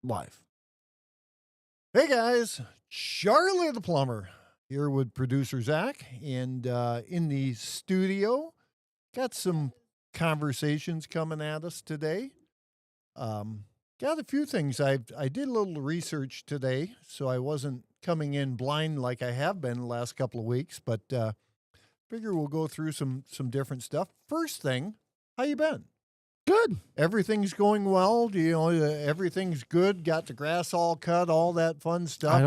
Live. Hey guys, Charley the plumber here with producer Zach, and in the studio, got some conversations coming at us today. Got a few things. I did a little research today, so I wasn't coming in blind like I have been the last couple of weeks. But figure we'll go through some different stuff. First thing, how you been? Good. Everything's going well. Everything's good. Got the grass all cut, all that fun stuff. I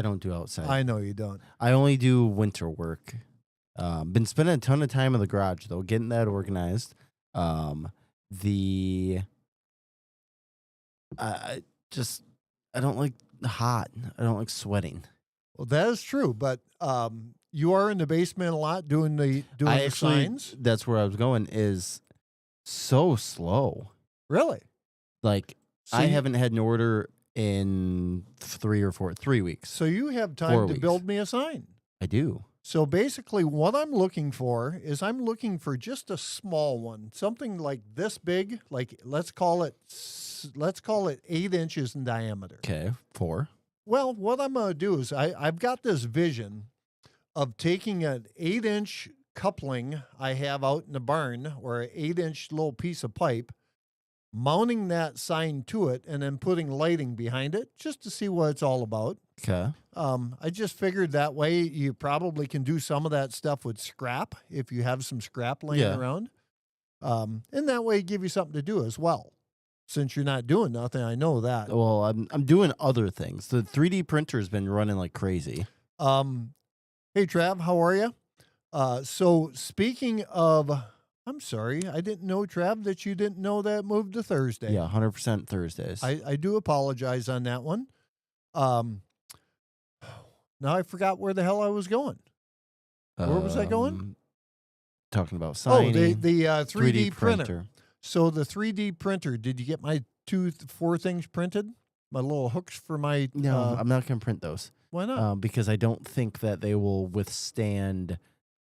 don't do outside. I know you don't. I only do winter work. Been spending a ton of time in the garage though, getting that organized. I don't like hot. I don't like sweating. Well, that is true, but you are in the basement a lot doing the signs. That's where I was going. Is so slow. Really? Like I haven't had an order in 3 weeks. So you have time to build me a sign. I do. So basically what I'm looking for is I'm looking for just a small one, something like this big, like let's call it 8 inches in diameter. Okay, 4. Well, what I'm going to do is I've got this vision of taking an 8-inch coupling I have out in the barn, or an 8-inch little piece of pipe, mounting that sign to it, and then putting lighting behind it just to see what it's all about. Okay. I just figured that way you probably can do some of that stuff with scrap if you have some scrap laying around. And that way give you something to do as well. Since you're not doing nothing, I know that. Well, I'm doing other things. The 3D printer has been running like crazy. Hey, Trav, how are you? So speaking of, I'm sorry, I didn't know, Trav, that you didn't know that moved to Thursday. Yeah, 100% Thursdays. I do apologize on that one. Now I forgot where the hell I was going. Where was I going? Talking about signing. Oh, the 3D printer. So the 3D printer, did you get my 4 things printed? My little hooks for my... No, I'm not going to print those. Why not? Because I don't think that they will withstand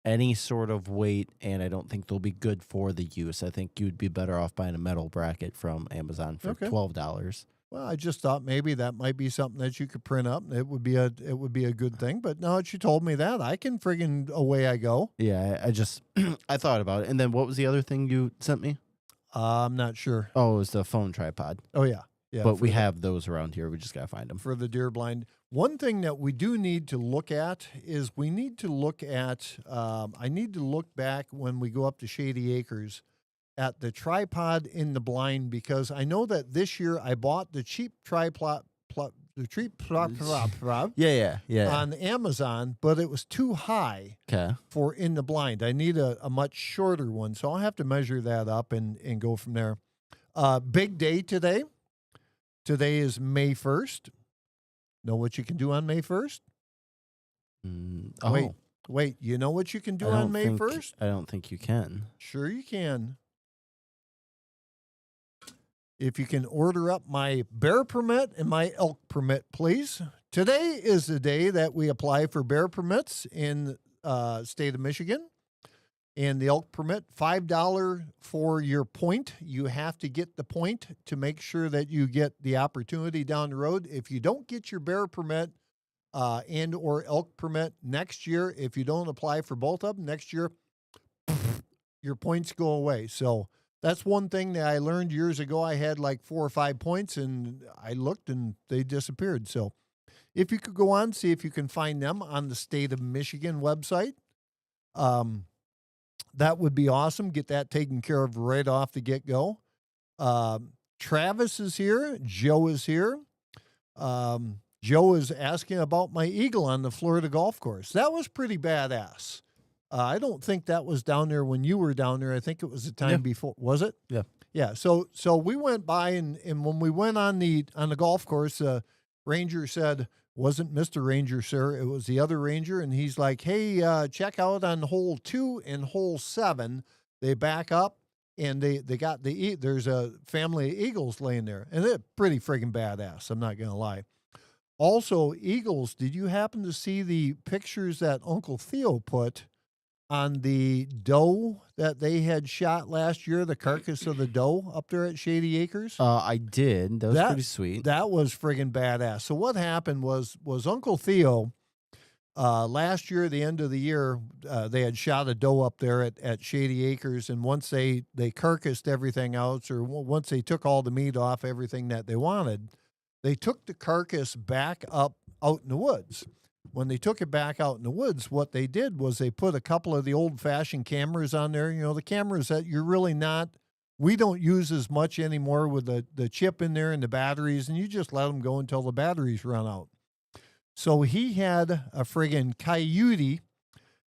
any sort of weight, and I don't think they'll be good for the use. I think you'd be better off buying a metal bracket from Amazon for $12. Well, I just thought maybe that might be something that you could print up. It would be a good thing. But now that you told me that, I can friggin' away I go. Yeah, I just I thought about it. And then what was the other thing you sent me? I'm not sure. Oh, it was the phone tripod. Oh yeah. Yeah, but we have those around here. We just got to find them. For the deer blind. One thing that we do need to look at is I need to look back when we go up to Shady Acres at the tripod in the blind, because I know that this year I bought the cheap tripod on Amazon, but it was too high for in the blind. I need a much shorter one, so I'll have to measure that up and go from there. Big day today. Today is May 1st. Know what you can do on May 1st? Wait. You know what you can do on May 1st? I don't think you can. Sure you can. If you can order up my bear permit and my elk permit, please. Today is the day that we apply for bear permits in state of Michigan. And the elk permit, $5 for your point. You have to get the point to make sure that you get the opportunity down the road. If you don't get your bear permit and or elk permit next year, if you don't apply for both of them next year, your points go away. So that's one thing that I learned years ago. I had like 4 or 5 points, and I looked and they disappeared. So if you could go on, see if you can find them on the state of Michigan website. That would be awesome. Get that taken care of right off the get-go. Travis is here. Joe is here. Joe is asking about my eagle on the Florida golf course. That was pretty badass. I don't think that was down there when you were down there. I think it was the time before. Was it? Yeah. Yeah. So we went by, and when we went on the golf course, Ranger said, "Wasn't Mr. Ranger, sir. It was the other Ranger." And he's like, "Hey, check out on hole 2 and hole 7. They back up, and they got there's a family of eagles laying there, and they're pretty friggin' badass. I'm not gonna lie. Also, eagles. Did you happen to see the pictures that Uncle Theo put on the doe that they had shot last year, the carcass of the doe up there at Shady Acres? I did. That was pretty sweet. That was friggin' badass. So what happened was Uncle Theo, last year, the end of the year, they had shot a doe up there at Shady Acres, and once they carcassed everything out, or once they took all the meat off everything that they wanted, they took the carcass back up out in the woods. When they took it back out in the woods, what they did was they put a couple of the old-fashioned cameras on there. The cameras that you're really not, we don't use as much anymore with the chip in there and the batteries, and you just let them go until the batteries run out. So he had a friggin' coyote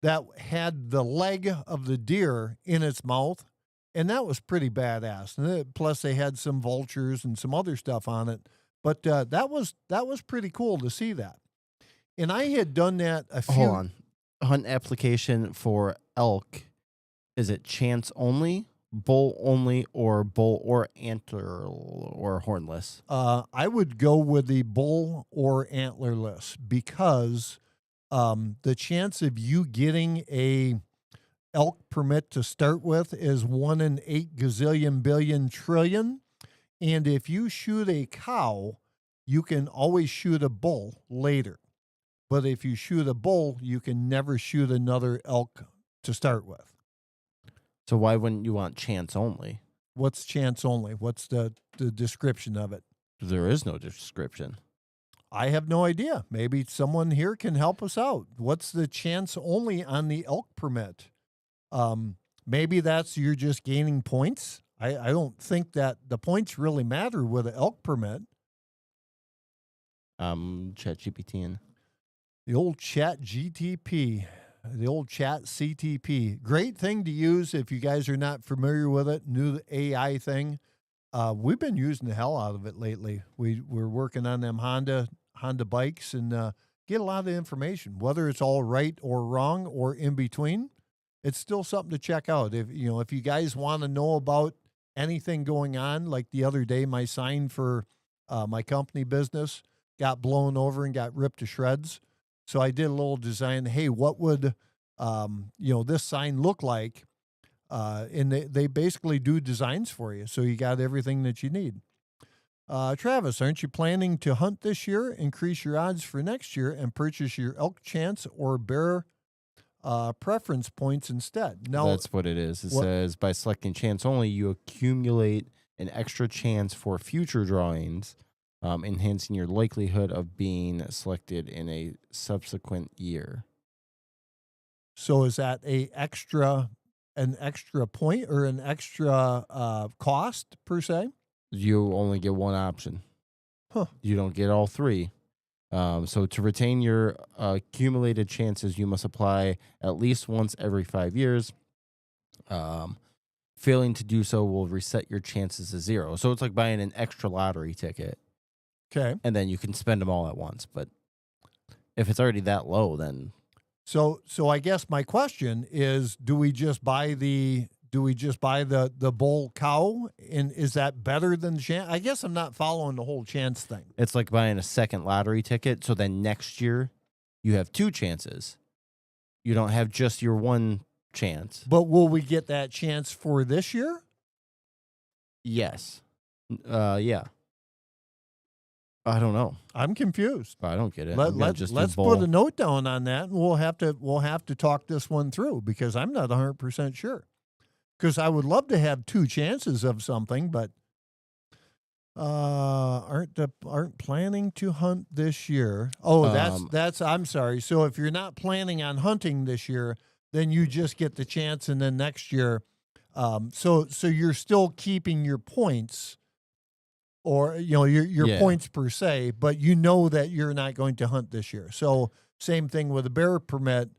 that had the leg of the deer in its mouth, and that was pretty badass. And plus, they had some vultures and some other stuff on it. But that was pretty cool to see that. And I had done that a few. Hold on. Hunt application for elk. Is it chance only, bull only, or bull or antler or hornless? I would go with the bull or antlerless because the chance of you getting a elk permit to start with is 1 in 8 gazillion billion trillion. And if you shoot a cow, you can always shoot a bull later. But if you shoot a bull, you can never shoot another elk to start with. So why wouldn't you want chance only? What's chance only? What's the description of it? There is no description. I have no idea. Maybe someone here can help us out. What's the chance only on the elk permit? Maybe that's you're just gaining points. I don't think that the points really matter with an elk permit. ChatGPT. The old chat GTP, the old chat CTP. Great thing to use if you guys are not familiar with it. New AI thing. We've been using the hell out of it lately. We're working on them Honda bikes and get a lot of information, whether it's all right or wrong or in between. It's still something to check out. If you guys want to know about anything going on, like the other day, my sign for my company business got blown over and got ripped to shreds. So I did a little design. Hey, what would this sign look like? And they basically do designs for you. So you got everything that you need. Travis, aren't you planning to hunt this year, increase your odds for next year, and purchase your elk chance or bear preference points instead? No, that's what it is. It says by selecting chance only, you accumulate an extra chance for future drawings, enhancing your likelihood of being selected in a subsequent year. So is that an extra point or an extra cost per se? You only get one option. Huh. You don't get all three. So to retain your accumulated chances, you must apply at least once every 5 years. Failing to do so will reset your chances to 0. So it's like buying an extra lottery ticket. Okay. And then you can spend them all at once. But if it's already that low, then... So I guess my question is, do we just buy the bull cow? And is that better than the chance? I guess I'm not following the whole chance thing. It's like buying a second lottery ticket. So then next year, you have 2 chances. You don't have just your one chance. But will we get that chance for this year? Yes. Yeah. I don't know. I'm confused. I don't get it. Let's put a note down on that, and we'll have to talk this one through because I'm not 100% sure. Because I would love to have 2 chances of something, but aren't planning to hunt this year. Oh, that's I'm sorry. So if you're not planning on hunting this year, then you just get the chance, and then next year, so you're still keeping your points. Or, your points per se, but you know that you're not going to hunt this year. So same thing with a bear permit.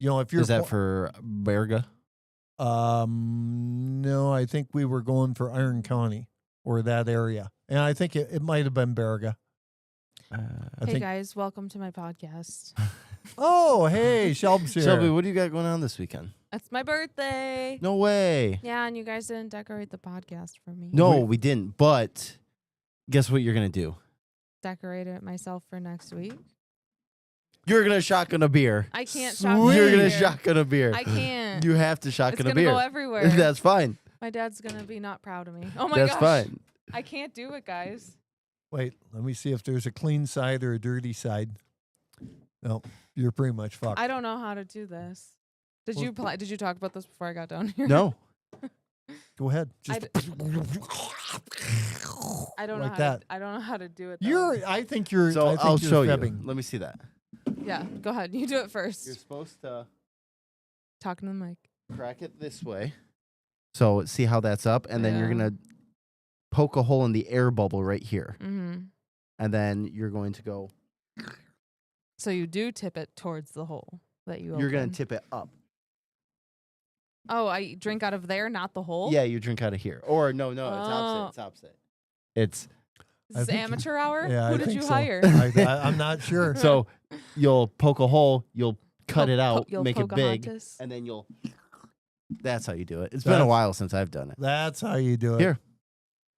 If you're... Is that for Berga? No, I think we were going for Iron County or that area. And I think it might have been Berga. Hey, guys, welcome to my podcast. Oh, hey, Shelby's here. Shelby, what do you got going on this weekend? It's my birthday. No way. Yeah, and you guys didn't decorate the podcast for me. No, we didn't, but... Guess what you're going to do? Decorate it myself for next week. You're going to shotgun a beer. I can't Sweet. shotgun. You're a going to beer. shotgun a beer. I can't. You have to It's shotgun a gonna beer. go everywhere. That's fine. My dad's gonna be not proud of me. Oh my That's gosh. fine. I can't do it, guys. Wait, let me see if there's a clean side or a dirty side. No, you're pretty much fucked. I don't know how to do this. Did you talk about this before I got down here? No. Go ahead. I Just I don't know like how that. I don't know how to do it. Though. I think you're. So I think I'll you're show fibbing. you. Let me see that. Yeah, go ahead. You do it first. You're supposed to Talking to the mic. crack it this way. So see how that's up, and then you're Yeah. gonna poke a hole in the air bubble right here, Mm-hmm. and then you're going to go. So you do tip it towards the hole that you. You're gonna open. tip it up. Oh, I drink out of there, not the hole. Yeah, you drink out of here. Or no, it's Oh. opposite. It's opposite. It's Is I this think- amateur hour? Yeah, Who I did think you so. hire? I'm not sure. so you'll poke a hole, you'll cut it out, You'll make it poke a big, Hontus. and then you'll. That's how you do it. It's been a That's- while since I've done it. That's how you do it. Here.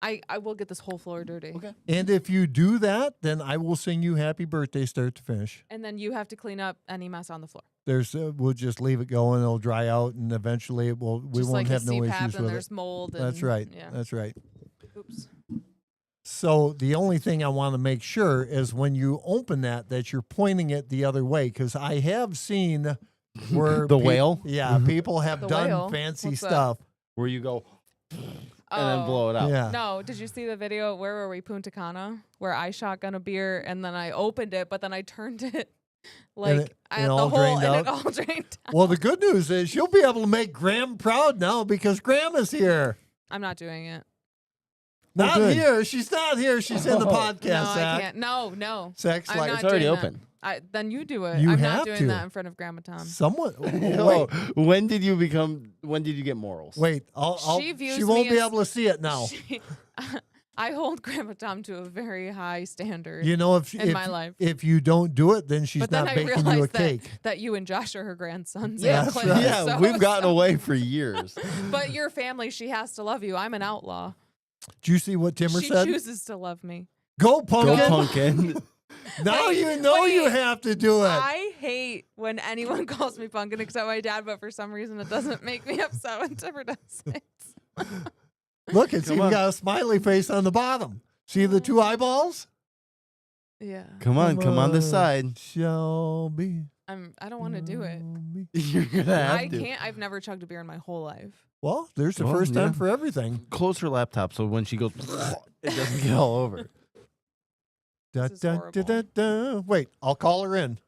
I will get this whole floor dirty. Okay. And if you do that, then I will sing you happy birthday start to finish. And then you have to clean up any mess on the floor. We'll just leave it going. It'll dry out, and eventually we Just won't like have the no CPAP issues and with there's it. mold. And, That's right. Yeah. That's right. Oops. So the only thing I want to make sure is when you open that you're pointing it the other way, because I have seen where The whale? Yeah, people have The done whale? fancy What's that? stuff. Where you go and then blow it out. Yeah. No, did you see the video? Where were we? Punta Cana, where I shotgun a beer and then I opened it, but then I turned it like and at the all hole drained and it out? all drained out. Well, the good news is you'll be able to make Graham proud now because Graham is here. I'm not doing it. Not good. here. She's not here. She's in the Oh. podcast, No, I Zach. can't. No. Zach's I'm like, not It's already doing that. open. Then you do it. You I'm have not doing to. that in front of Grandma Tom. someone. Oh, when did you get morals? Wait. She views she won't me be as- able to see it now. I hold Grandma Tom to a very high standard You know, in my life. if you don't do it, then she's But then not I baking you a realized cake. that you and Josh are her grandsons. Yeah, and That's Clinton, right. yeah, so- we've gotten away for years. But your family, she has to love you. I'm an outlaw. Do you see what Timmer She said? chooses to love me. Go, pumpkin. Go pumpkin. Now Wait, you know you wait. have to do it. I hate when anyone calls me pumpkin except my dad, but for some reason it doesn't make me upset when Timber does it. Look, it's Come even on. got a smiley face on the bottom. See the two eyeballs? Yeah. Come on this side. Shelby. I don't want to do it. Shelby. You're gonna have I to. can't. I've never chugged a beer in my whole life. Well, there's the Well, first time yeah. for everything. Close her laptop so when she goes, it doesn't get all over. Da, This is da, da, horrible. da, da. Wait, I'll call her in.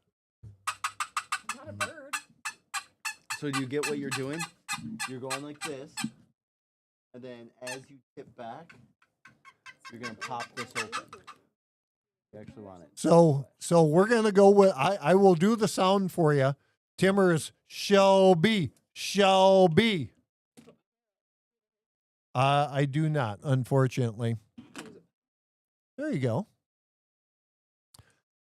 I'm not a bird. So do you get what you're doing? You're going like this, and then as you tip back, you're gonna pop this open. You actually want it. So we're gonna go with I will do the sound for you. Timmer is Shelby. Shelby. I do not, unfortunately. There you go.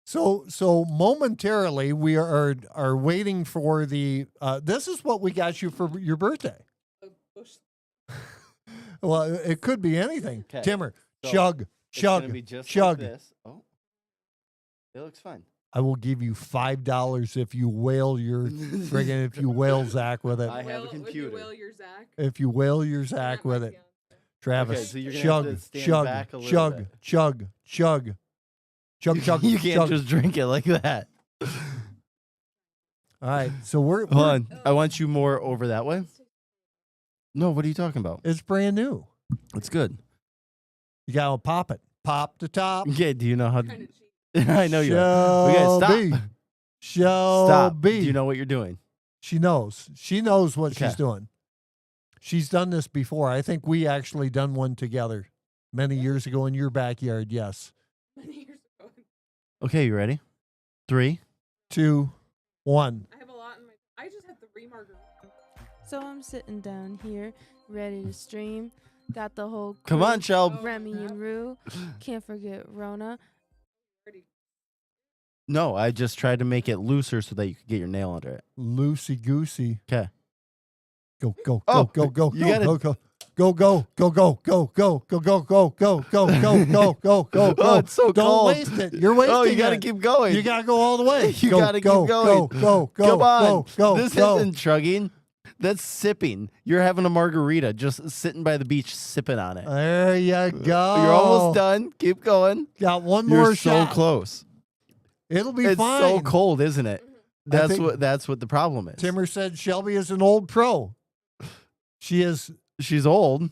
So momentarily we are waiting for the this is what we got you for your birthday. Well, it could be anything. 'Kay. Timmer, So, chug, It's gonna chug, be just chug. like this. Oh, it looks fine. I will give you $5 if you whale your friggin' if you whale Zach with it. I have a computer. Would you will your Zach? If you whale your Zach with it. Travis, so you're gonna chug, have to stand chug, back a little chug, bit. chug, chug, chug, chug, You can't chug. just drink it like that. All right, so we're Hold on. I want you more over that way. No, what are you talking about? it's brand new. It's good. You gotta pop it. Pop the top. Okay, do you know how? Kind of cheap. I know you are. Okay, Shelby. stop. Shelby. Stop. Do you know what you're doing? She knows. She knows what Okay. she's doing. She's done this before. I think we actually done one together many years ago in your backyard. Yes. Many years ago. Okay, you ready? 3. 2, 1. I have a lot in my. I just have 3 margaritas. So I'm sitting down here, ready to stream. Got the whole. Come crew, on, Shelb. Remy and Rue. Can't forget Rona. No, I just tried to make it looser so that you could get your nail under it. Loosey goosey. Okay. Go, go, Oh, go, go, go, you go, gotta- go, go. Go, go, go, go, go, go, go, go, go, go, go, go, go, go, go, Oh, it's so Don't cold. waste it. You're wasting it. Oh, you got to keep going. You got to go all the way. You Go, gotta keep go, going. Go, go, Come on. go, go, This go. isn't chugging. That's sipping. You're having a margarita, just sitting by the beach, sipping on it. There you go. You're almost done. Keep going. Got one You're more so shot. close. It'll be It's fine. so cold, isn't it? think- That's what the problem is. Timmer said Shelby is an old pro. She is. She's old.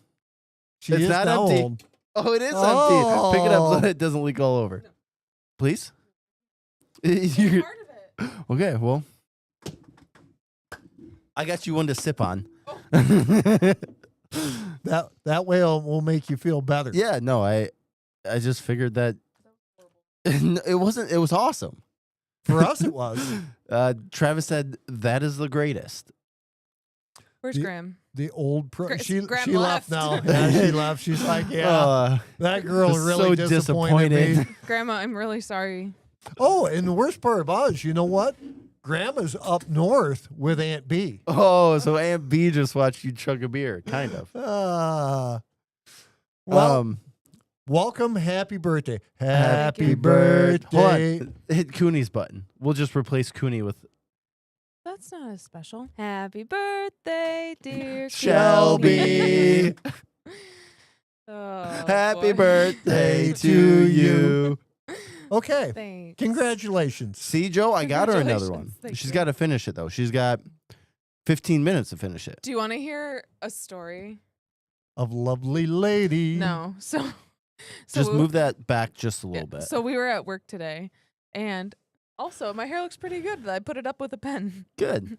She It's is not now empty. old. Oh, it is Oh. empty. Pick it up so it doesn't leak all over. Please. You're- Part of it. okay, well, I got you one to sip on. That way will make you feel better. Yeah, no, I just figured that it wasn't. It was awesome. For us, it was. Travis said that is the greatest. Where's The- Graham? The old pro. Gra- She Graham left left. now. Yeah, she left. She's like, yeah, that girl was really so disappointed me. disappointed. Grandma, I'm really sorry. Oh, and the worst part about it is, you know what? Grandma's up north with Aunt B. Oh, so Aunt B just watched you chug a beer, kind of. Well, welcome. Happy birthday. Happy you. birthday. Hold on. Hit Cooney's button. We'll just replace Cooney with That's not as special. Happy birthday, dear Shelby. Oh, Happy boy. birthday to you. Okay. Thanks. Congratulations. See, Joe, I got her another one. Congratulations. Thank She's you. got to finish it, though. She's got 15 minutes to finish it. Do you want to hear a story? Of lovely lady. No. So Just we- move that back just a yeah, little bit. So we were at work today, and also my hair looks pretty good. I put it up with a pen. Good.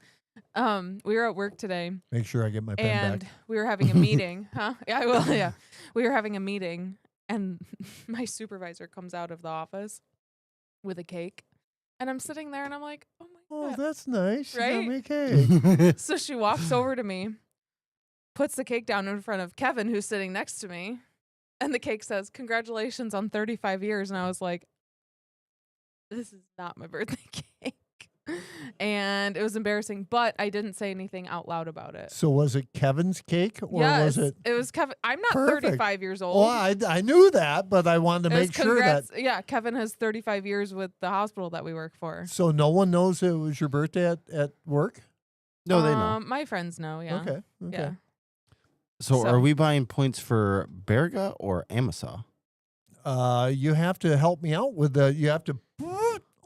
We were at work today, Make sure I get my pen and back. we were having a meeting. Huh? Yeah, I will. Yeah, we were having a meeting, and my supervisor comes out of the office with a cake, and I'm sitting there, and I'm like, oh my Oh, god. that's nice. You got Right? me a cake. So she walks over to me, puts the cake down in front of Kevin, who's sitting next to me, and the cake says, "Congratulations on 35 years." And I was like, this is not my birthday cake. And it was embarrassing, but I didn't say anything out loud about it. So was it Kevin's cake or Yes, was it? it was Kevin. I'm not Perfect. 35 years old. Oh, I knew that, but I wanted to It was make sure that. congrats. Yeah, Kevin has 35 years with the hospital that we work for. So no one knows it was your birthday at work? No, they know. My friends know, yeah. Okay. Yeah. So, so- are we buying points for Berga or Amasa? You have to help me out with you have to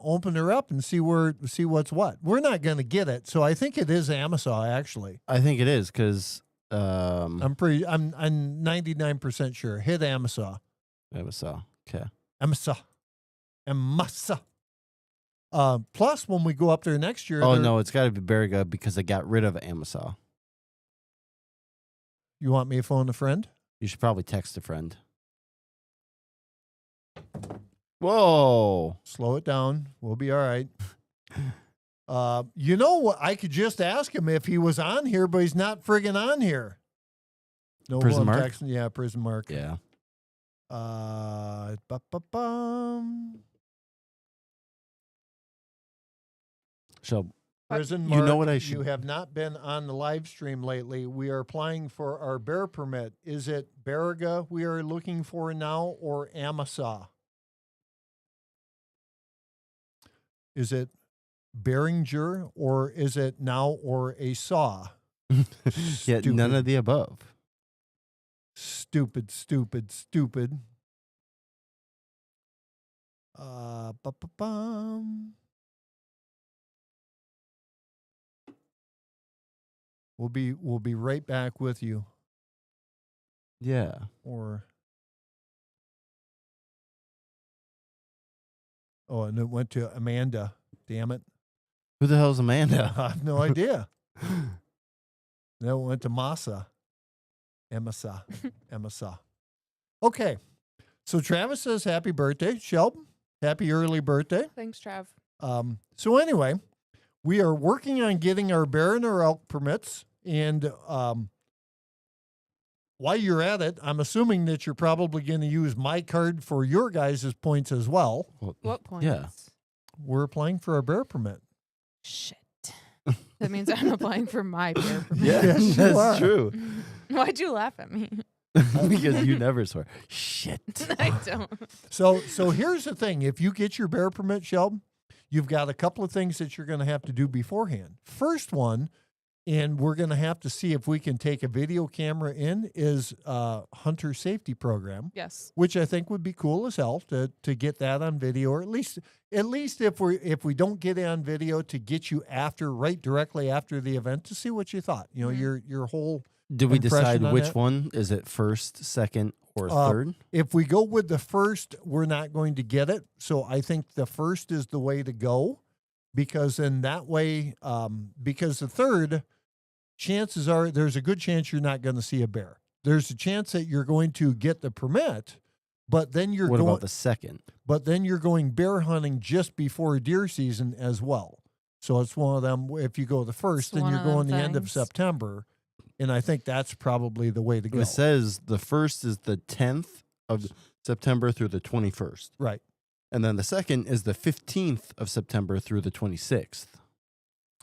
open her up and see what's what. We're not going to get it. So I think it is Amasa actually. I think it is because I'm 99% sure. Hit Amasa. Amasa. Okay. Amasa. Plus when we go up there next year. Oh, no, it's got to be Berga because I got rid of Amasa. You want me to phone a friend? You should probably text a friend. Whoa. Slow it down. We'll be all right. You know what? I could just ask him if he was on here, but he's not friggin' on here. No, Prison I'm Mark? texting- Yeah, Prison Mark. Yeah. Ba-ba-bum. So, Prison you Mark, know what I You should- have not been on the live stream lately. We are applying for our bear permit. Is it Berga we are looking for now or Amasa? Is it Beringer or is it now or a saw? yeah, Stupid. none of the above. Stupid. Ba-ba-bum. We'll be right back with you. Yeah. Or oh, and it went to Amanda. Damn it! Who the hell's Amanda? I have no idea. No, it went to Masa. Emasa. Okay. So Travis says happy birthday. Shelb, happy early birthday. Thanks, Trav. So anyway, we are working on getting our bear and our elk permits. And while you're at it, I'm assuming that you're probably going to use my card for your guys' points as well. What points? Yeah. We're applying for a bear permit. Shit. That means I'm applying for my bear permit. Yeah, Yes, you are. that's true. Why'd you laugh at me? Because you never swear. Shit. I don't. So here's the thing. If you get your bear permit, Shelb, you've got a couple of things that you're going to have to do beforehand. First one, and we're going to have to see if we can take a video camera in, is hunter safety program. Yes. Which I think would be cool as hell to get that on video, or at least if we don't get it on video, to get you directly after the event to see what you thought. You know, your whole. Did we decide which that? one? Is it first, second, or third? If we go with the first, we're not going to get it. So I think the first is the way to go, because in that way, because the third, chances are there's a good chance you're not going to see a bear. There's a chance that you're going to get the permit, but then What about the second? But then you're going bear hunting just before deer season as well. So it's one of them. If you go the first, then you're going the end of September. And I think that's probably the way to go. It says the first is the 10th of September through the 21st. Right. And then the second is the 15th of September through the 26th.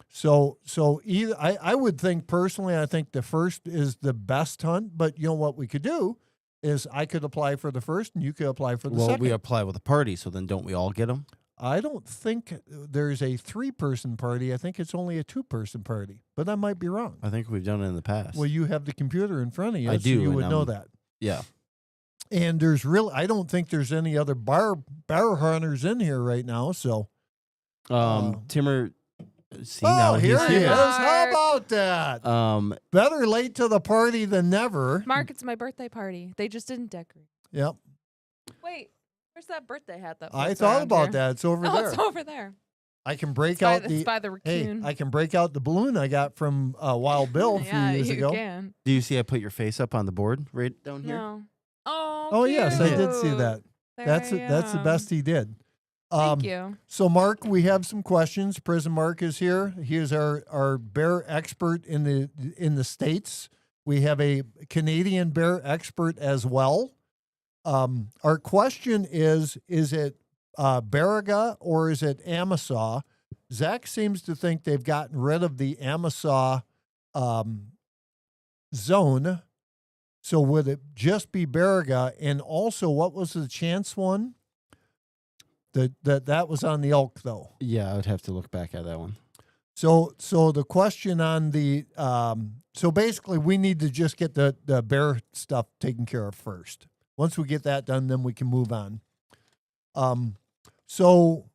So either I would think personally, I think the first is the best hunt. But you know what we could do is I could apply for the first and you could apply for the second. Well, we apply with a party, so then don't we all get them? I don't think there's a 3-person party. I think it's only a 2-person party, but I might be wrong. I think we've done it in the past. Well, you have the computer in front of you, I so do, you would and know that. Yeah. And I don't think there's any other bear hunters in here right now. So, Timmer, see now here he's he is. here. How about that? Better late to the party than never. Mark, it's my birthday party. They just didn't decorate. Yep. Wait, where's that birthday hat that I floats thought around about here? that. It's over Oh, there. it's over there. I can break It's out by the raccoon. I can break out the balloon I got from Wild Bill a few years ago. Can. Do you see I put your face up on the board right down here? No. Oh, Oh yes, I did see cute. that. There That's I the am. best he did. Thank you. So, Mark, we have some questions. Prison Mark is here. He is our bear expert in the States. We have a Canadian bear expert as well. Our question is it Baraga or is it Amasa? Zach seems to think they've gotten rid of the Amasa zone. So would it just be Baraga? And also, what was the chance one? That was on the elk, though. Yeah, I would have to look back at that one. So the question on the so basically we need to just get the bear stuff taken care of first. Once we get that done, then we can move on. So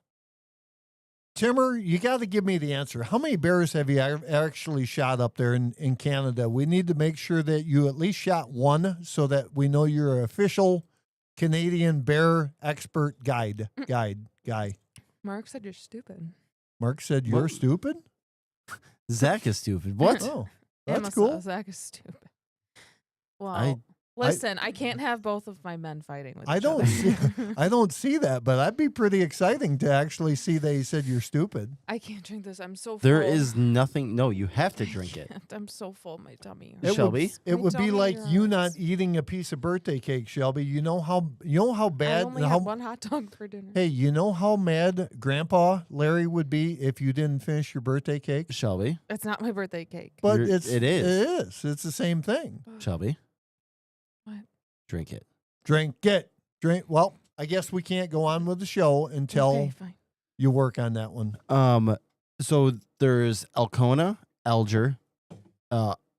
Timmer, you got to give me the answer. How many bears have you actually shot up there in Canada? We need to make sure that you at least shot one so that we know you're an official Canadian bear expert guy. Mark said you're stupid. Mark said you're What? stupid? Zach is stupid. What? Oh, that's Emma cool. says Zach is stupid. Well, listen, I can't have both of my men fighting with I each don't other. see, I don't see that, but that'd be pretty exciting to actually see they said you're stupid. I can't drink this. I'm so full. There is nothing. No, you have to drink it. I'm so full. My tummy. It Shelby? It would be tummy like you not hurts. eating a piece of birthday cake, Shelby. You know how I bad only had one hot dog for dinner. Hey, you know how mad Grandpa Larry would be if you didn't finish your birthday cake? Shelby. It's not my birthday cake. But It is. it is. It's the same thing. Shelby. What? Drink it. Drink it. Well, I guess we can't go on with the show until Okay, fine. you work on that one. So there's Alcona, Alger,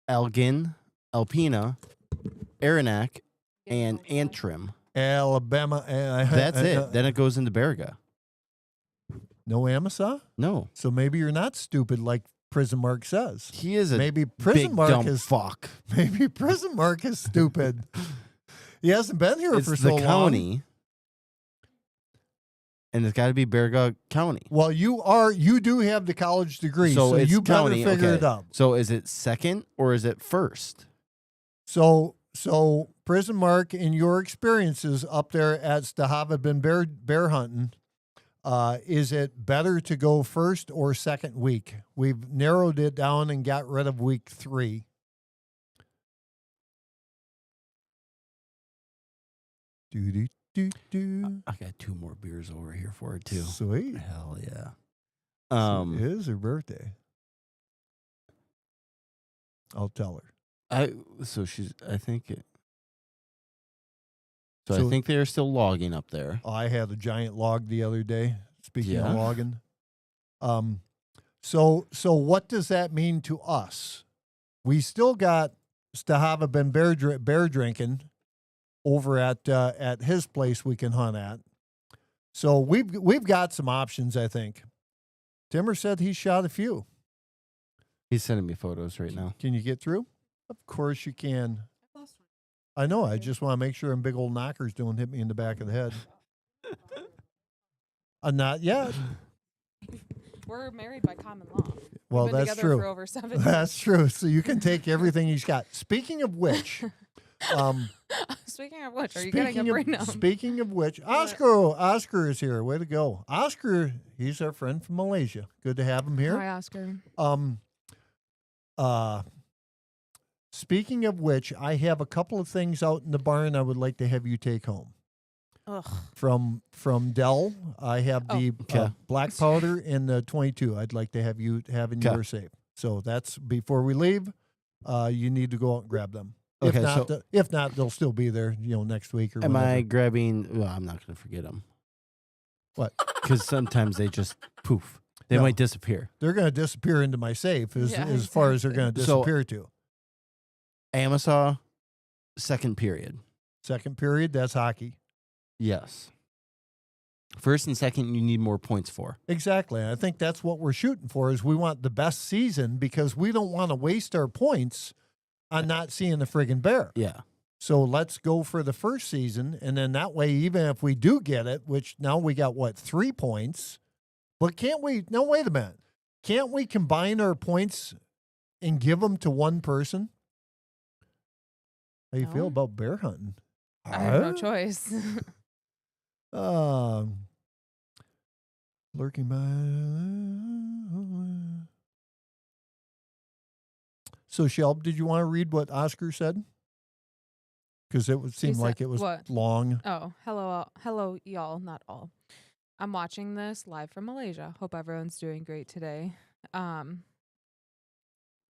Elgin, Alpina, Aranac, and Antrim. Alabama. That's it. Then it goes into Baraga. No Amasa? No, So maybe you're not stupid like Prison Mark says. he is a Maybe Prison big Mark dumb is fuck. maybe Prison Mark is stupid. He hasn't been here It's for the so long. county, and it's got to be Baraga County. Well, you do have the college degree, so it's you better county, figure okay. it out. So is it second or is it first? So Prison Mark, in your experiences up there at Stahava been bear hunting, is it better to go first or second week? We've narrowed it down and got rid of week 3. Do. I got 2 more beers over here for it too. Sweet. Hell yeah. It is her birthday. I'll tell her. I think they're still logging up there. I had a giant log the other day. Speaking of Yeah. logging. So what does that mean to us? We still got Stahava been bear drinking over at his place we can hunt at. So we've got some options, I think. Timmer said he shot a few. He's sending me photos right now. Can you get through? Of course you can. I know. I just want to make sure them big old knockers don't hit me in the back of the head. Not yet. We're married by common law. Well, We've been that's together true. For over 7 years. That's true. So you can take everything he's got. Speaking of which, Speaking of which, are you getting up right now? Speaking of which, Oscar is here. Way to go, Oscar. He's our friend from Malaysia. Good to have him here. Hi, Oscar. Speaking of which, I have a couple of things out in the barn I would like to have you take home. Ugh. From Dell, I have the black powder and the 22. I'd like to have you have in your safe. So that's before we leave. You need to go out and grab them. Okay, If not, they'll still be there. Next week or. Am whenever. I grabbing? Well, I'm not going to forget them. What? Because sometimes they just poof. They might disappear. They're going to disappear into my safe as far as they're going to So- disappear to. Amasaw, second period. Second period, that's hockey. Yes. First and second, you need more points for. Exactly. I think that's what we're shooting for is we want the best season because we don't want to waste our points on not seeing the friggin' bear. Yeah. So let's go for the first season. And then that way, even if we do get it, which now we got 3 points, but can't we, no, wait a minute. Can't we combine our points and give them to one person? How you feel about bear hunting? I have no choice. Lurking by. So, Shelb, did you want to read what Oscar said? Because it would seem like it was long. Oh, hello, y'all, not all. I'm watching this live from Malaysia. Hope everyone's doing great today.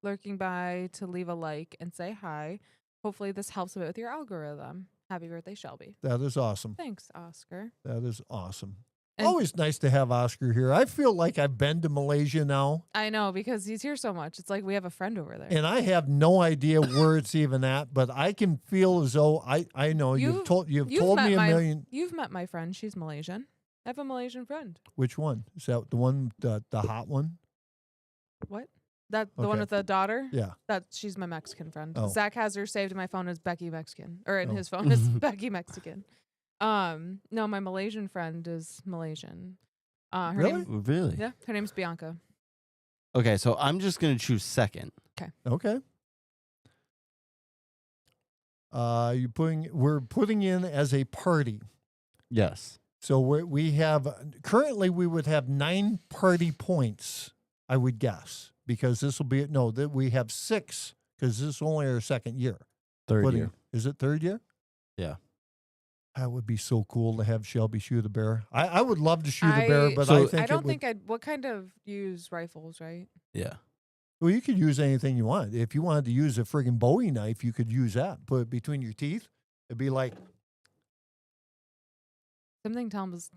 Lurking by to leave a like and say hi. Hopefully this helps a bit with your algorithm. Happy birthday, Shelby. That is awesome. Thanks, Oscar. That is awesome. And always nice to have Oscar here. I feel like I've been to Malaysia now. I know, because he's here so much. It's like we have a friend over there. And I have no idea where it's even at, but I can feel as though I know you've told me a million. You've met my friend. She's Malaysian. I have a Malaysian friend. Which one? Is that the one, the hot one? What? The one with the daughter? Yeah. She's my Mexican friend. Oh. Zach has her saved in my phone as Becky Mexican. Or in his phone as Becky Mexican. No, my Malaysian friend is Malaysian. Really? Yeah. Her name's Bianca. Okay, so I'm just going to choose second. Okay. We're putting in as a party. Yes. So we have currently we would have 9 party points, I would guess, because this will be we have 6 because this is only our second year. Third year. Is it third year? Yeah. That would be so cool to have Shelby shoot a bear. I would love to shoot a bear, but I don't think I'd. What kind of use rifles, right? Yeah. Well, you could use anything you want. If you wanted to use a friggin' Bowie knife, you could use that. Put it between your teeth. It'd be like. Something tells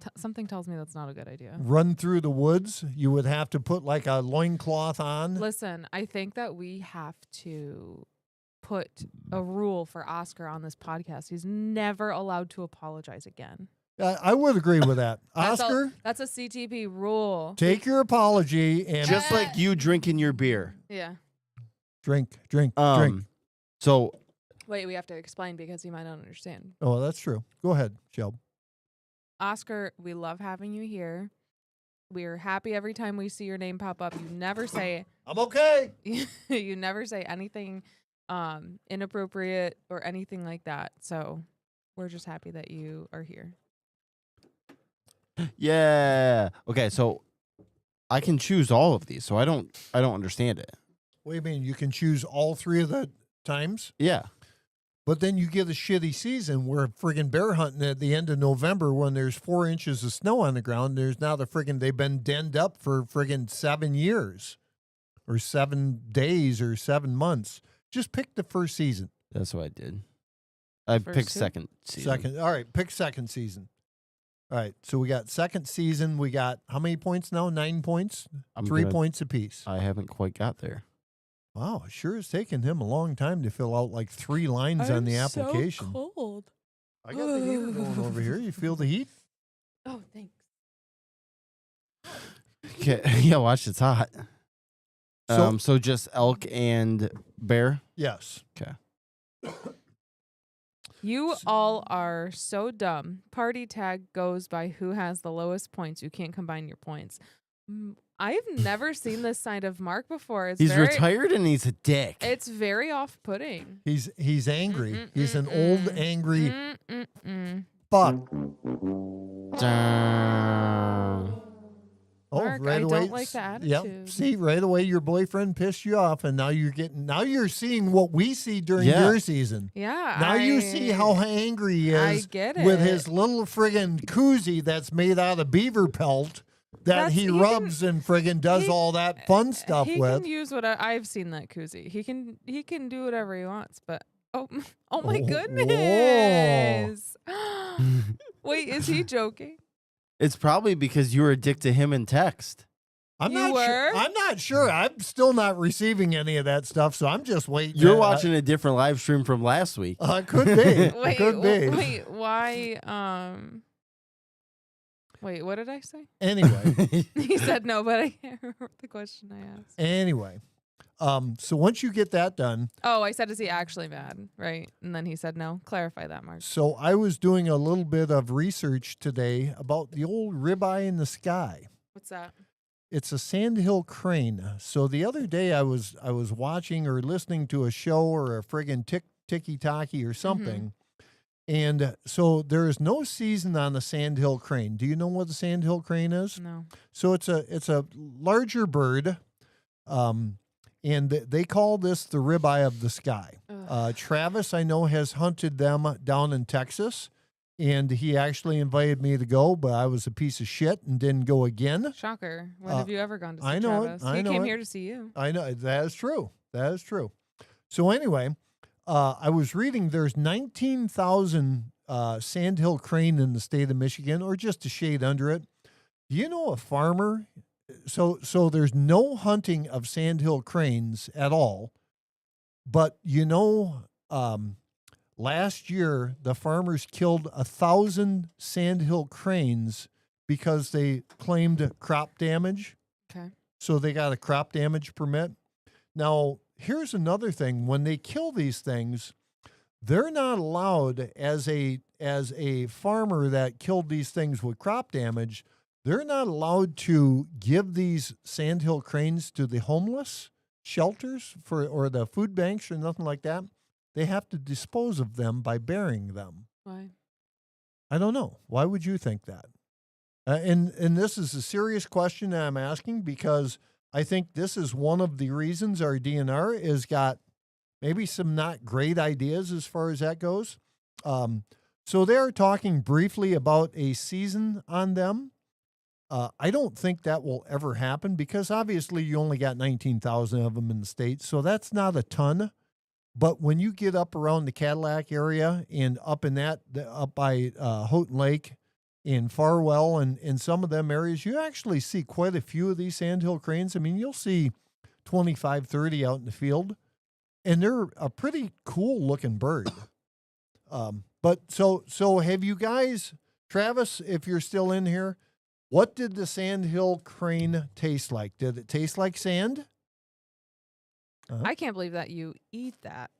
me that's not a good idea. Run through the woods. You would have to put like a loincloth on. Listen, I think that we have to put a rule for Oscar on this podcast. He's never allowed to apologize again. I would agree with that. Oscar? That's a CTP rule. Take your apology and... Just like you drinking your beer. Yeah. Drink. So... Wait, we have to explain because he might not understand. Oh, that's true. Go ahead, Shelb. Oscar, we love having you here. We're happy every time we see your name pop up. You never say... I'm okay. You never say anything inappropriate or anything like that. So we're just happy that you are here. Yeah. Okay, so I can choose all of these, so I don't understand it. What do you mean? You can choose all 3 of the times? Yeah. But then you get a shitty season where friggin' bear hunting at the end of November when there's 4 inches of snow on the ground. There's now they've been denned up for friggin' 7 years or 7 days or 7 months. Just pick the first season. That's what I did. I First picked two? second season. Second. All right, pick second season. All right, so we got second season. We got how many points now? 9 points? 3 points apiece. I haven't quite got there. Wow, it sure has taken him a long time to fill out like 3 lines on the application. So cold. I got the heater going over here. You feel the heat? Oh, thanks. Okay. Yeah, watch, it's hot. So- So just elk and bear? Yes. Okay. You all are so dumb. Party tag goes by who has the lowest points. You can't combine your points. I've never seen this side of Mark before. He's retired and he's a dick. It's very off-putting. He's angry. He's an old angry fuck. Oh, Mark, right I away. don't like the Yep. attitude. See, right away your boyfriend pissed you off, and now you're seeing what we see during your season. Yeah. Now you see how angry he I is get with it. his little friggin' koozie that's made out of beaver pelt that he rubs and friggin' does all that fun stuff he with. can use what I've seen that koozie. He can do whatever he wants, but oh my goodness. Wait, is he joking? It's probably because you were addicted to him in text. I'm You not were? sure. I'm not sure. I'm still not receiving any of that stuff, so I'm just waiting. You're watching a different live stream from last week. Could be. Wait, Could be. wait, why? Wait, what did I say? Anyway. He said no, but I can't remember the question I asked. Anyway. So once you get that done. Oh, I said, is he actually mad? Right. And then he said no. Clarify that, Mark. So I was doing a little bit of research today about the old ribeye in the sky. What's that? It's a sandhill crane. So the other day I was watching or listening to a show or a friggin' ticky-tacky or something. And so there is no season on the sandhill crane. Do you know what the sandhill crane is? No. So it's a larger bird. And they call this the ribeye of the sky. Travis, I know, has hunted them down in Texas, and he actually invited me to go, but I was a piece of shit and didn't go again. Shocker. When have you ever gone to see I know Travis? it. I He know came it. here to see you. I know. That is true. That is true. So anyway, I was reading there's 19,000 sandhill crane in the state of Michigan, or just a shade under it. Do you know a farmer? So there's no hunting of sandhill cranes at all. But last year the farmers killed 1,000 sandhill cranes because they claimed crop damage. Okay. So they got a crop damage permit. Now, here's another thing. When they kill these things, they're not allowed as a farmer that killed these things with crop damage. They're not allowed to give these sandhill cranes to the homeless shelters or the food banks or nothing like that. They have to dispose of them by burying them. Why? I don't know. Why would you think that? And this is a serious question that I'm asking because I think this is one of the reasons our DNR has got maybe some not great ideas as far as that goes. So they're talking briefly about a season on them. I don't think that will ever happen because obviously you only got 19,000 of them in the state, so that's not a ton. But when you get up around the Cadillac area and up by Houghton Lake in Farwell and in some of them areas, you actually see quite a few of these sandhill cranes. I mean, you'll see 25, 30 out in the field, and they're a pretty cool looking bird. But so have you guys, Travis, if you're still in here, what did the sandhill crane taste like? Did it taste like sand? I can't believe that you eat that.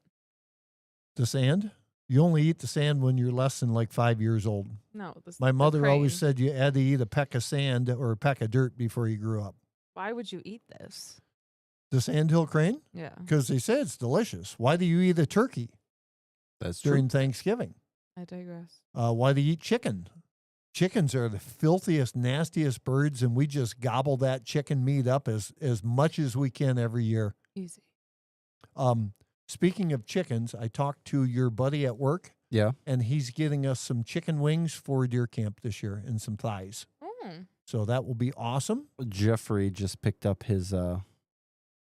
The sand? You only eat the sand when you're less than like 5 years old. No. My mother always crane. said you had to eat a peck of sand or a peck of dirt before you grew up. Why would you eat this? The sandhill crane? Yeah. Because they say it's delicious. Why do you eat a turkey That's true. during Thanksgiving? I digress. Why do you eat chicken? Chickens are the filthiest, nastiest birds, and we just gobble that chicken meat up as much as we can every year. Easy. Speaking of chickens, I talked to your buddy at work. Yeah. And he's getting us some chicken wings for deer camp this year and some thighs. So that will be awesome. Jeffrey just picked up his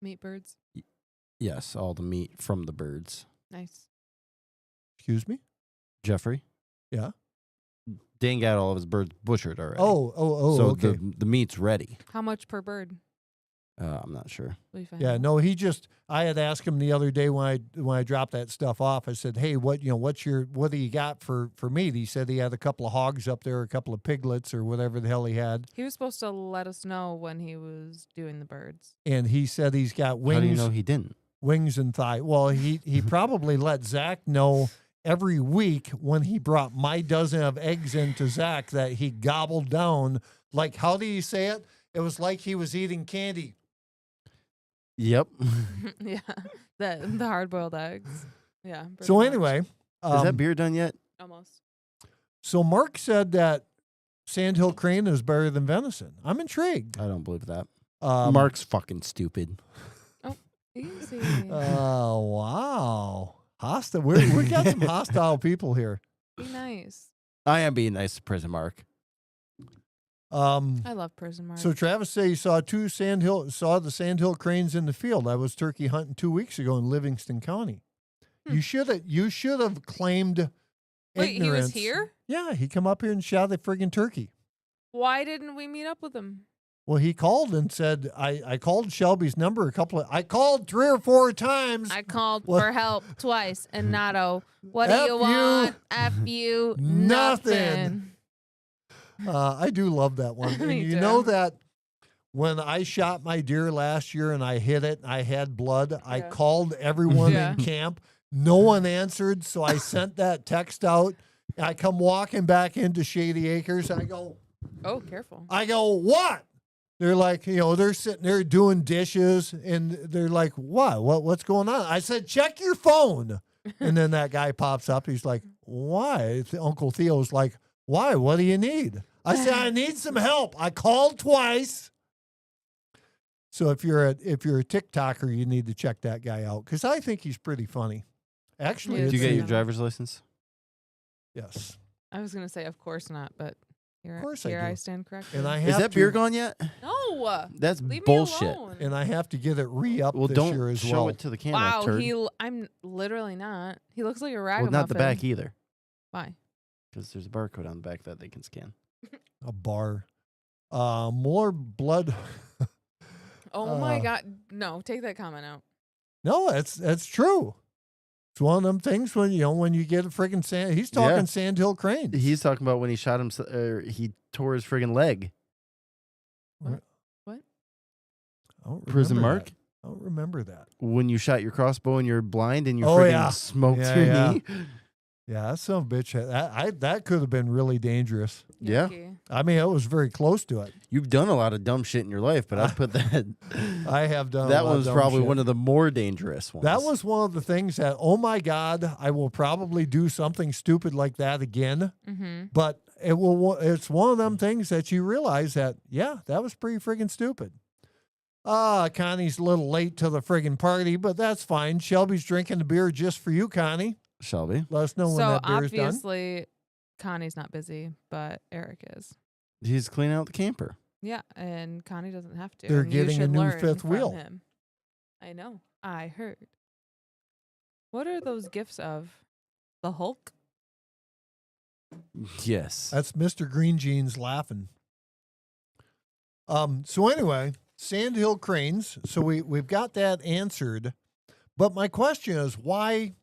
Meat birds. Yes, all the meat from the birds. Nice. Excuse me? Jeffrey? Yeah. Dan got all of his birds butchered already. Oh, so okay. the meat's ready. How much per bird? I'm not sure. Yeah, no, I had asked him the other day when I dropped that stuff off. I said, "Hey, what do you got for meat?" He said he had a couple of hogs up there, a couple of piglets or whatever the hell he had. He was supposed to let us know when he was doing the birds. And he said he's got wings. How do you know he didn't? Wings and thigh. Well, he probably let Zach know every week when he brought my dozen of eggs into Zach that he gobbled down. Like, how do you say it? It was like he was eating candy. Yep. Yeah, the hard-boiled eggs. Yeah. So much. anyway. Is that beer done yet? Almost. So Mark said that sandhill crane is better than venison. I'm intrigued. I don't believe that. Mark's fucking stupid. Easy. Oh, wow. Hostile. We got some hostile people here. Be nice. I am being nice to Prison Mark. I love Prison Mark. So Travis said he saw the sandhill cranes in the field. I was turkey hunting 2 weeks ago in Livingston County. You should have claimed Wait, ignorance. he was here? Yeah, he come up here and shot the friggin' turkey. Why didn't we meet up with him? Well, he called and said, I called Shelby's number I called 3 or 4 times. I called What? for help twice, and Nato, what F do you you. want? F you, nothing. I do love that one. And Me you too. know that when I shot my deer last year and I hit it, I had blood. I Yeah. called everyone Yeah. in camp. No one answered, so I sent that text out. I come walking back into Shady Acres. I go, Oh, careful. what? They're like, they're sitting there doing dishes, and they're like, what's going on? I said, check your phone. And then that guy pops up. He's like, why? Uncle Theo's like, why? What do you need? I said, I need some help. I called twice. So if you're a TikToker, you need to check that guy out because I think he's pretty funny. Actually, Yeah, Did you get Yeah. your driver's license? yes, I was going to say, of course not, but here, Of course I here do. I stand corrected. and I Is have that to, beer gone yet? No. That's Leave bullshit. me alone. and I have to get it re-upped Well, this year don't as show well. it to the camera. Wow, turd. I'm literally not. He looks like a Well, ragamuffin. not the back either, Why? because there's a barcode on the back that they can scan. A bar, more blood. Oh my God. No, take that comment out. No, that's true. It's one of them things when you get a friggin' sand. He's talking Yeah. sandhill cranes. He's talking about when he shot him. He tore his friggin' leg. What? I don't Prison remember Mark. that. I don't remember that. When you shot your crossbow and you're blind and you Oh, friggin' yeah. smoked Yeah, your yeah. knee. Yeah, that son of a bitch. That could have been really dangerous. Yeah. Yucky. I mean, it was very close to it. You've done a lot of dumb shit in your life, but I'd put that. I have done. That was probably one of the more dangerous ones. That was one of the things that, oh my God, I will probably do something stupid like that again. Mm-hmm. But it's one of them things that you realize that, yeah, that was pretty friggin' stupid. Connie's a little late to the friggin' party, but that's fine. Shelby's drinking the beer just for you, Connie. Shelby. Let us know when So that beer's done. obviously, Connie's not busy, but Eric is. He's cleaning out the camper. Yeah, and Connie doesn't have to. They're and you getting a should new learn fifth from wheel. Him. I know. I heard. What are those gifts of? The Hulk? Yes. That's Mr. Green Jeans laughing. So anyway, sandhill cranes. So we've got that answered. But my question is, why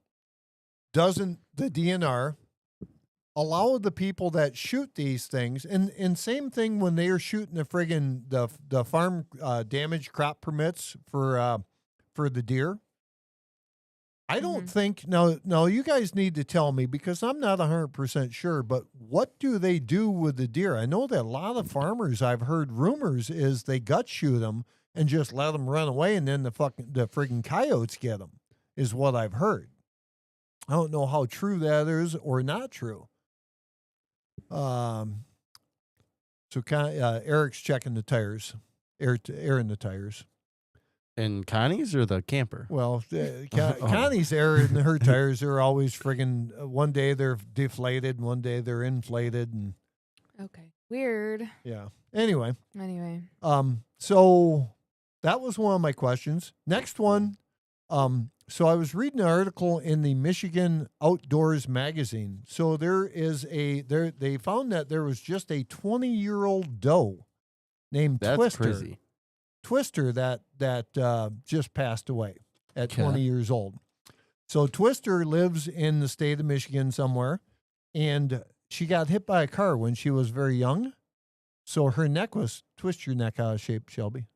doesn't the DNR allow the people that shoot these things, and same thing when they are shooting the friggin' the farm damage crop permits for the deer? I don't think no. You guys need to tell me because I'm not 100% sure. But what do they do with the deer? I know that a lot of farmers, I've heard rumors, is they gut shoot them and just let them run away, and then the friggin' coyotes get them. Is what I've heard. I don't know how true that is or not true. So Eric's checking the tires, airing the tires. And Connie's or the camper? Well, Connie's airing her tires. They're always friggin'. One day they're deflated, and one day they're inflated, and Okay. Weird. yeah. Anyway, Anyway. so that was one of my questions. Next one, So I was reading an article in the Michigan Outdoors magazine. So they found that there was just a 20-year-old doe named That's Twister. crazy. Twister that just passed away at Okay. 20 years old. So Twister lives in the state of Michigan somewhere, and she got hit by a car when she was very young. So her neck was, twist your neck out of shape, Shelby.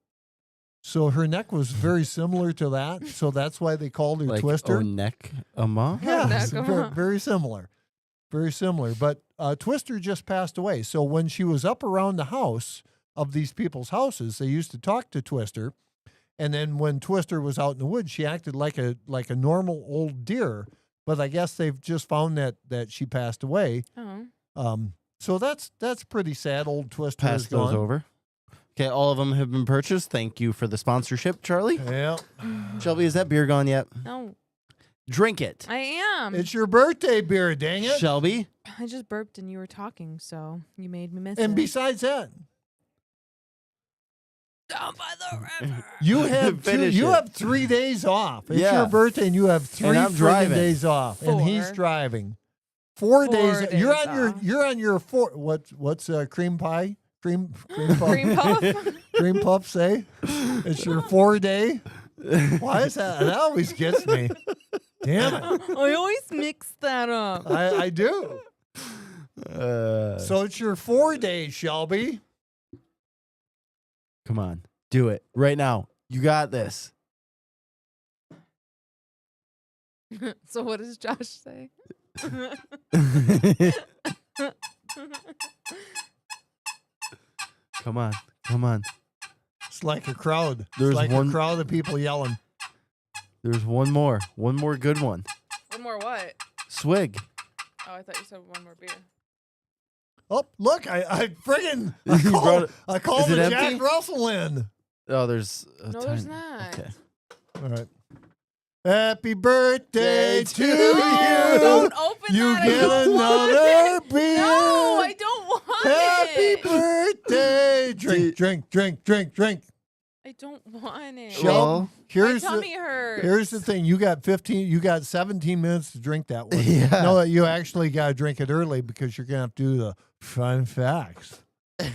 So her neck was very similar to that. So that's why they called her Like Twister. neck ama? Yeah, neck it's of very, a- very similar. Very similar. But Twister just passed away. So when she was up around the house of these people's houses, they used to talk to Twister. And then when Twister was out in the woods, she acted like a normal old deer. But I guess they've just found that she passed away. Oh. So that's pretty sad. Old Twister Pass is those gone. over. Okay, all of them have been purchased. Thank you for the sponsorship, Charlie. Yeah. Shelby, is that beer gone yet? No, Drink it. I am. It's your birthday beer, dang it. Shelby, I just burped and you were talking, so you made me miss And it. besides that, Down by the river. you have Finish you it. have 3 days off. It's Yeah. your birthday and you have 3 And I'm friggin' driving. days off. And he's 4. driving. 4 days. 4 You're days on off. you're on your what's cream pie? Cream puff. Cream puff. Cream puff say? It's your 4-day. Why is that? That always gets me. Damn it. I always mix that up. I do. uh, So it's your 4 days, Shelby. come on, do it right now. You got this. So what does Josh say? Come on, come on. It's like a crowd. There's it's like one- a crowd of people yelling. There's one more good one. One more what? Swig. Oh, I thought you said one more beer. Oh, look, I friggin' You brought it- I called Is the it Jack empty? Russell in. Oh, there's a No, there's not. Okay. All right. Happy birthday Day to to you. you. Don't open You that. I get don't want another it. beer. No, I don't want Happy it. birthday. Drink. I don't want it. Shel- Well, My Here's tummy hurts. Here's the thing. You got 17 minutes to drink that one. Yeah. No, you actually got to drink it early because you're going to have to do the fun facts. And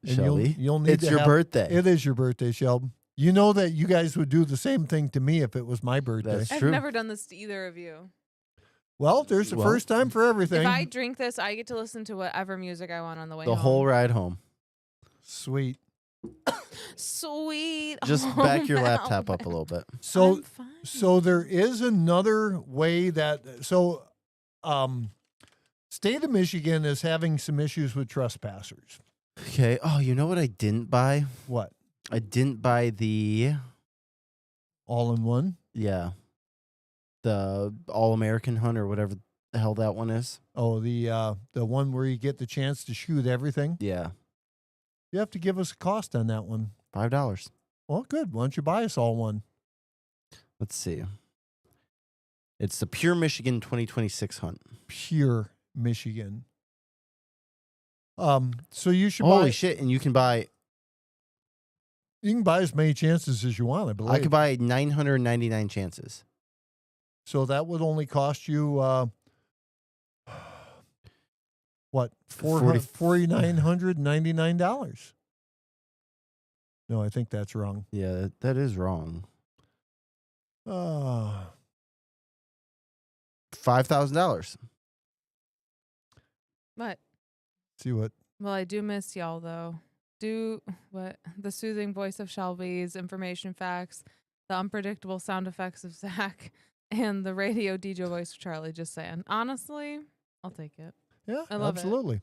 Shelby, you'll need it's to your have- birthday. It is your birthday, Sheldon. You know that you guys would do the same thing to me if it was my birthday. That's I've true. never done this to either of you. Well, there's the Well, first time for everything. If I drink this, I get to listen to whatever music I want on the way The home. whole ride home. Sweet. Sweet. Just home back your laptop up a Alabama. little bit. So I'm fine. So there is another way that state of Michigan is having some issues with trespassers. Okay. Oh, you know what I didn't buy? What? I didn't buy the All in one? the All American Hunt or whatever the hell that one is. Oh, the one where you get the chance to shoot everything. Yeah, You have to give us a cost on that one. $5. Well, good. Why don't you buy us all one? Let's see. It's the Pure Michigan 2026 Hunt. Pure Michigan. So you should Holy buy. shit! And you can buy. You can buy as many chances as you want, I believe. I could buy 999 chances. So that would only cost you what? $4,999. No, I think that's wrong. Yeah, that is wrong. $5,000. What? See what? Well, I do miss y'all though. The soothing voice of Shelby's, information facts, the unpredictable sound effects of Zach, and the radio DJ voice of Charlie. Just saying. Honestly, I'll take it. Yeah, I love it. absolutely.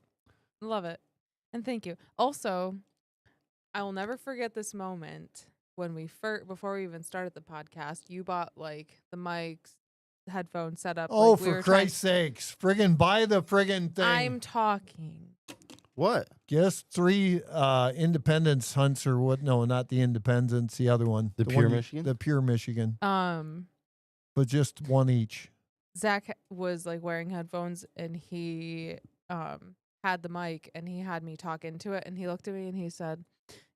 Love it. And thank you. Also, I will never forget this moment when before we even started the podcast, you bought like the mics, the headphones set up. Oh, like, we for were trying- Christ's sakes. Friggin' buy the friggin' thing. I'm talking. What? Guess 3 Independence hunts or what? No, not the Independence, the other one. The one Pure Michigan? The Pure Michigan. But just one each. Zach was like wearing headphones and he had the mic and he had me talk into it and he looked at me and he said,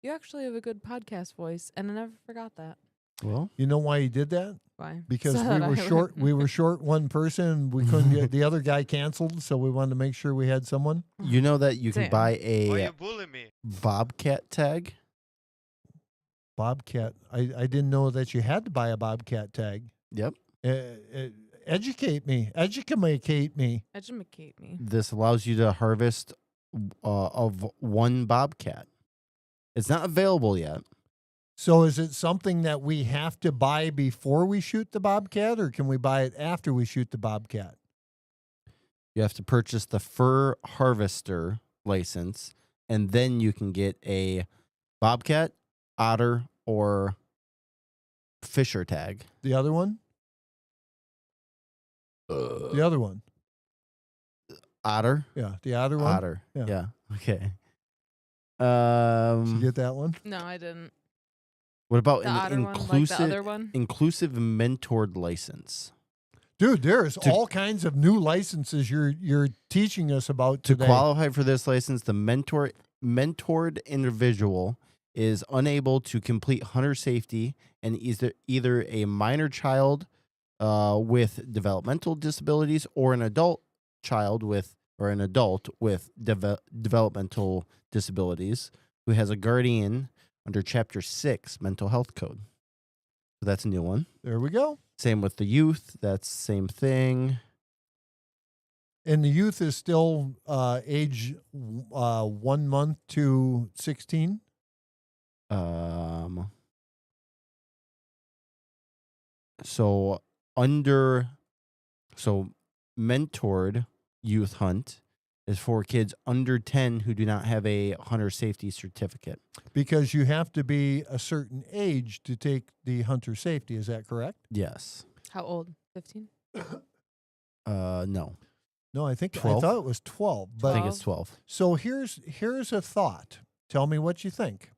"You actually have a good podcast voice," and I never forgot that. Well, You know why he did that? Why? Because So we that were I short. We were short one person. We couldn't get the other guy canceled, so we wanted to make sure we had someone. you know that you can Damn. buy Why a you bullying me? Bobcat tag. Bobcat. I didn't know that you had to buy a Bobcat tag. Yep. Educate me. Educate me. Educate me. This allows you to harvest of one bobcat. It's not available yet. So is it something that we have to buy before we shoot the Bobcat, or can we buy it after we shoot the Bobcat? You have to purchase the fur harvester license, and then you can get a bobcat, otter, or fisher tag. The other one? The other one. Otter? Yeah, the other one. Otter. Yeah. Yeah. Okay. Did you get that one? No, I didn't. What about The an otter one, like inclusive the other one. inclusive mentored license? Dude, there's To- all kinds of new licenses you're teaching us about To today. qualify for this license, the mentored individual is unable to complete hunter safety and either a minor child with developmental disabilities or an adult child with developmental disabilities who has a guardian under Chapter 6 Mental Health Code. So that's a new one. There we go. Same with the youth. That's the same thing. And the youth is still age 1 month to 16. So mentored youth hunt is for kids under 10 who do not have a hunter safety certificate. Because you have to be a certain age to take the hunter safety. Is that correct? Yes. How old? 15? No. No, I 12? thought it was 12. I But think it's 12. so here's a thought. Tell me what you think.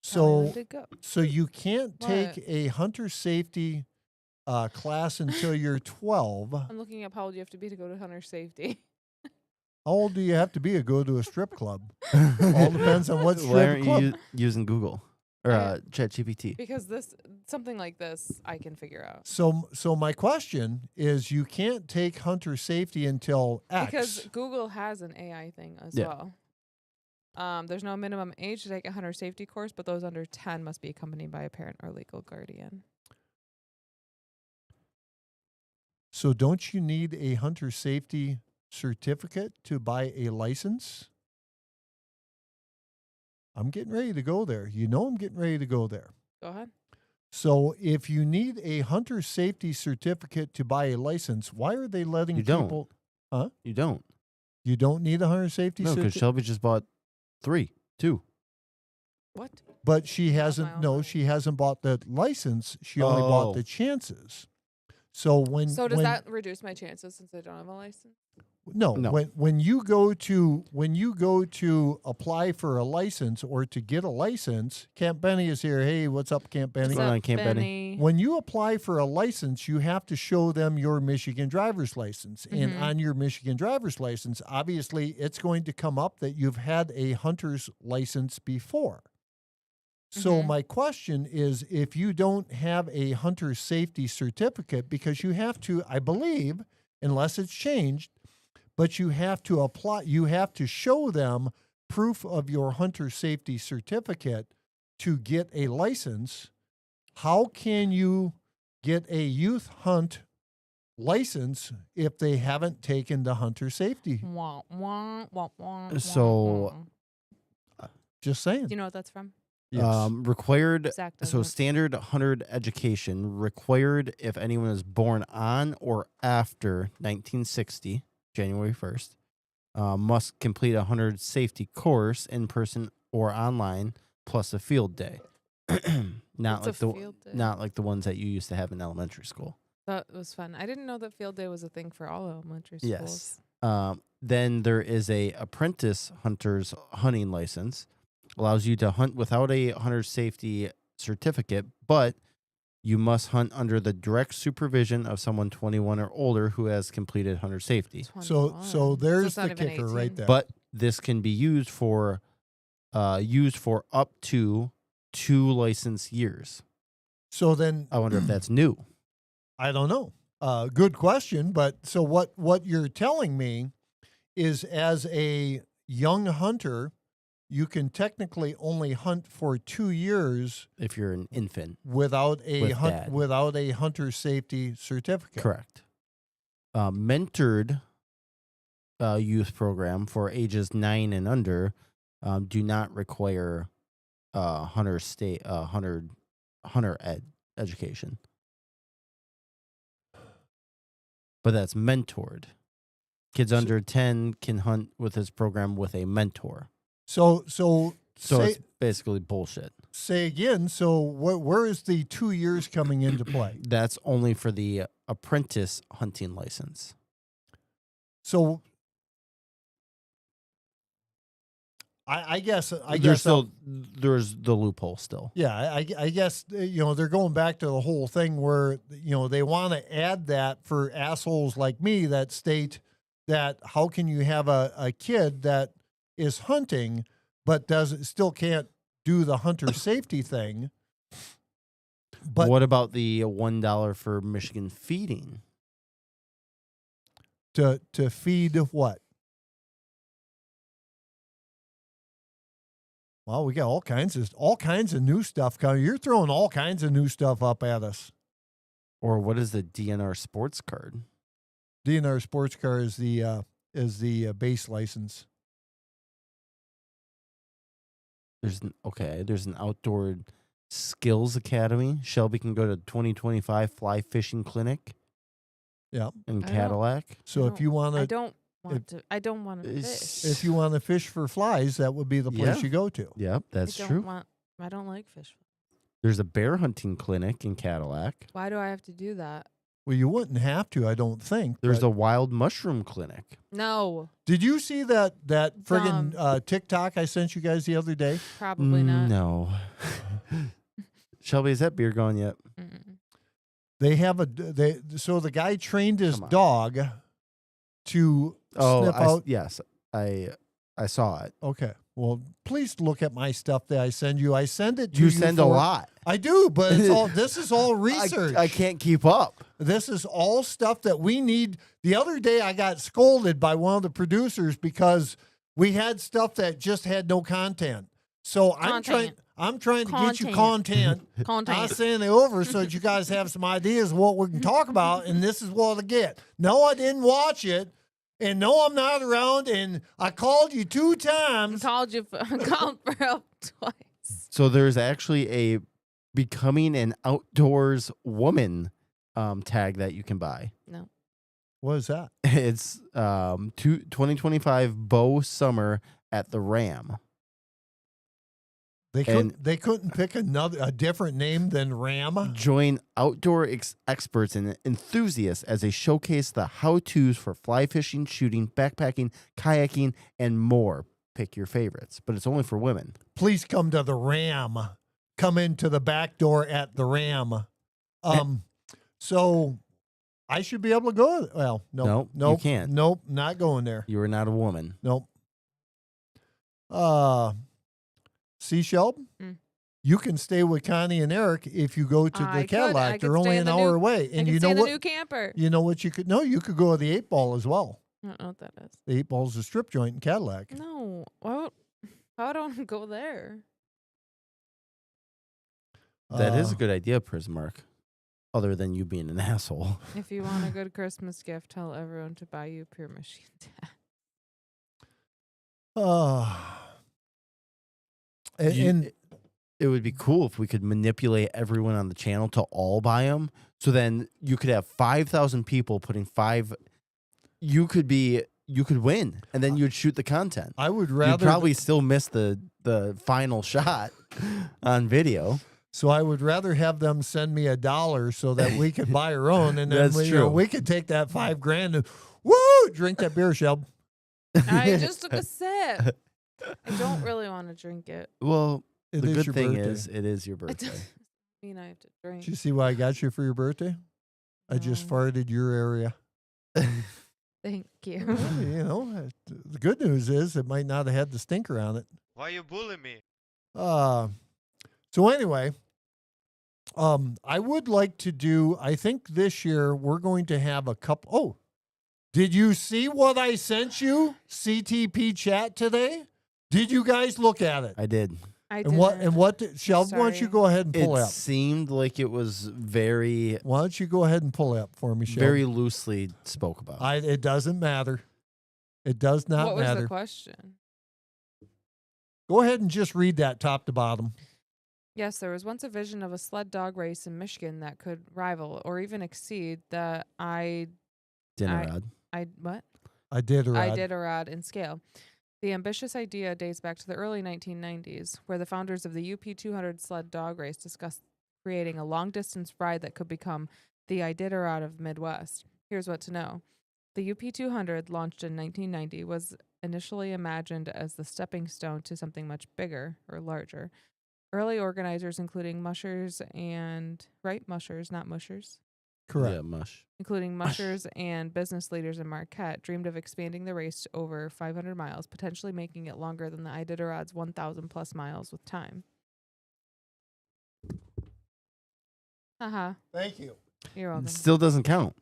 Tell me when So to go. so you can't take What? a hunter safety class until you're 12. I'm looking up how old you have to be to go to hunter safety. How old do you have to be to go to a strip club? All depends on what Why strip aren't club. you using Google or ChatGPT? Because something like this, I can figure out. So my question is, you can't take hunter safety until X. Because Google has an AI thing as Yeah. well. There's no minimum age to take a hunter safety course, but those under 10 must be accompanied by a parent or legal guardian. So don't you need a hunter safety certificate to buy a license? I'm getting ready to go there. You know I'm getting ready to go there. Go ahead. So if you need a hunter safety certificate to buy a license, why are they letting You don't. people? You don't. You don't need a hunter safety No, because certificate? Shelby just bought 2. What? But she my hasn't. own No, money. she hasn't bought the license. She only bought Oh. the chances. So So does that reduce my chances since I don't have a license? No, No. when you go to apply for a license or to get a license, Camp Benny is here. Hey, what's up, Camp Benny? What's going up, on, Camp Benny? Benny? When you apply for a license, you have to show them your Michigan driver's license. And Mhm. on your Michigan driver's license, obviously, it's going to come up that you've had a hunter's license before. So Mhm. my question is, if you don't have a hunter safety certificate, because you have to, I believe, unless it's changed, but you have to apply, you have to show them proof of your hunter safety certificate to get a license. How can you get a youth hunt license if they haven't taken the hunter safety? Wah, wah, wah, wah, So- wah. Just saying. Do you know what that's from? Yes. Required. Zach So doesn't. standard hunter education required if anyone is born on or after 1960, January 1st, must complete a hunter safety course in person or online plus a field day. Not What's like a the field day? not like the ones that you used to have in elementary school. That was fun. I didn't know that field day was a thing for all elementary Yes. schools. Then there is a apprentice hunter's hunting license. Allows you to hunt without a hunter safety certificate, but you must hunt under the direct supervision of someone 21 or older who has completed hunter safety. So 21. there's it's not the even kicker right 18. there. But this can be used for up to 2 license years. So then I wonder if that's new. I don't know. Good question. But so what you're telling me is, as a young hunter, you can technically only hunt for 2 years If you're an infant. without a With dad. without a hunter safety certificate. Correct. Mentored youth program for ages 9 and under do not require hunter education. But that's mentored. Kids under 10 can hunt with this program with a mentor. So It's basically bullshit. say again. So where is the 2 years coming into play? That's only for the apprentice hunting license. So I guess there's the loophole still. yeah, I guess they're going back to the whole thing where they want to add that for assholes like me that state that how can you have a kid that is hunting but still can't do the hunter safety thing. But what about the $1 for Michigan feeding? To feed what? Well, we got all kinds of new stuff coming. You're throwing all kinds of new stuff up at us. Or what is the DNR sports card? DNR sports card is the base license. There's an outdoor skills academy. Shelby can go to 2025 fly fishing clinic. Yeah, in Cadillac. So if you want to, I don't want to fish. If you want to fish for flies, that would be the place you go to. Yep, that's true. I don't like fish. There's a bear hunting clinic in Cadillac. Why do I have to do that? Well, you wouldn't have to, I don't think. There's a wild mushroom clinic. No. Did you see that friggin' TikTok I sent you guys the other day? Probably not. No. Shelby, is that beer gone yet? Mm-mm. They have so the guy trained his dog to sniff out. Yes, I saw it. Okay. Well, please look at my stuff that I send you. I send it to you. You send a lot. I do, but this is all research. I can't keep up. This is all stuff that we need. The other day I got scolded by one of the producers because we had stuff that just had no content. So I'm trying to get you content. I send it over so that you guys have some ideas of what we can talk about, and this is what I get. No, I didn't watch it. And no, I'm not around. And I called you 2 times. Called for help twice. So there's actually a becoming an outdoors woman tag that you can buy. No. What is that? It's 2025 Bow Summer at the Ram. They couldn't pick a different name than Ram. Join outdoor experts and enthusiasts as they showcase the how-tos for fly fishing, shooting, backpacking, kayaking, and more. Pick your favorites, but it's only for women. Please come to the Ram. Come into the back door at the Ram. So I should be able to go. Well, no, you can't. Nope, not going there. You are not a woman. Nope. See, Shelby? You can stay with Connie and Eric if you go to the Cadillac. They're only an hour away. And you know what? New camper. You know what you could? No, you could go to the 8 Ball as well. I don't know what that is. The 8 Ball is a strip joint in Cadillac. No. Why don't I go there? That is a good idea, Prismark. Other than you being an asshole. If you want a good Christmas gift, tell everyone to buy you Pure Machine Tag. It would be cool if we could manipulate everyone on the channel to all buy them. So then you could have 5,000 people putting 5. You could win, and then you'd shoot the content. I would rather. You'd probably still miss the final shot on video. So I would rather have them send me $1 so that we could buy our own, and then we could take that $5,000 and drink that beer, Shelb. I just took a sip. I don't really want to drink it. Well, the good thing is it is your birthday. I mean, I have to drink. Did you see what I got you for your birthday? No. I just farted your area. Thank you. Well, the good news is it might not have had the stinker on it. Why you bullying me? So anyway, I would like to do, I think this year we're going to have a couple. Oh, did you see what I sent you? CTP chat today? Did you guys look at it? I did. I And Shelv, why don't you Sorry. go ahead and pull It it up? seemed like it was very, Why don't you go ahead and pull it up for me, Shelv? very loosely spoke about. It doesn't matter. It does not What was matter. the question? Go ahead and just read that top to bottom. Yes, there was once a vision of a sled dog race in Michigan that could rival or even exceed the Dinnerad. Iditarod in scale. The ambitious idea dates back to the early 1990s, where the founders of the UP 200 sled dog race discussed creating a long-distance ride that could become the Iditarod of Midwest. Here's what to know. The UP 200, launched in 1990, was initially imagined as the stepping stone to something much bigger or larger. Early organizers, including mushers and... Right? Mushers, not mushers. Correct. Yeah, mush. Including mushers and business leaders in Marquette, dreamed of expanding the race to over 500 miles, potentially making it longer than the Iditarod's 1,000 plus miles with time. Haha. Thank you. You're welcome. It still doesn't count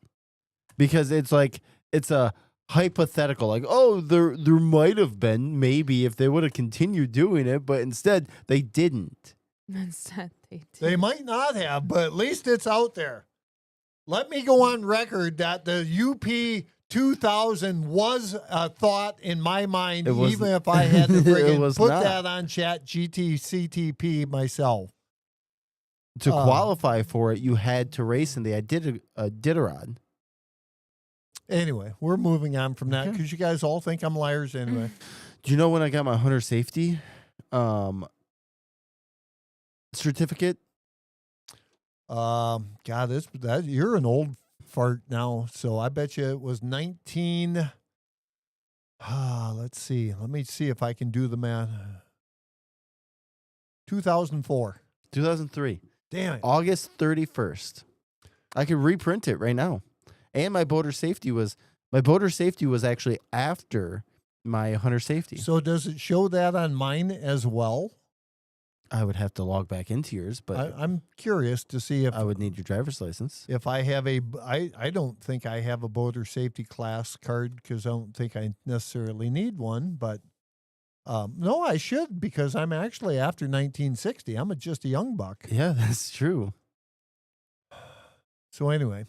because it's like it's a hypothetical. Like, oh, there might have been maybe if they would have continued doing it, but instead they didn't. Instead, they did. They might not have, but at least it's out there. Let me go on record that the UP 2000 was a thought in my mind, It was- even if I had to It friggin' was put not. that on chat CTP myself. To qualify for it, you had to race in the Iditarod. Anyway, we're moving on from that Okay. because you guys all think I'm liars anyway. Do you know when I got my hunter safety certificate? God, that you're an old fart now, so I bet you it was 19. Let's see. Let me see if I can do the math. 2004. 2003. Damn it. August 31st. I could reprint it right now. And my boater safety was actually after my hunter safety. So does it show that on mine as well? I would have to log back into yours, but I'm curious to see if I would need your driver's license. if I have I don't think I have a boater safety class card because I don't think I necessarily need one, but no, I should because I'm actually after 1960. I'm just a young buck. Yeah, that's true. So anyway,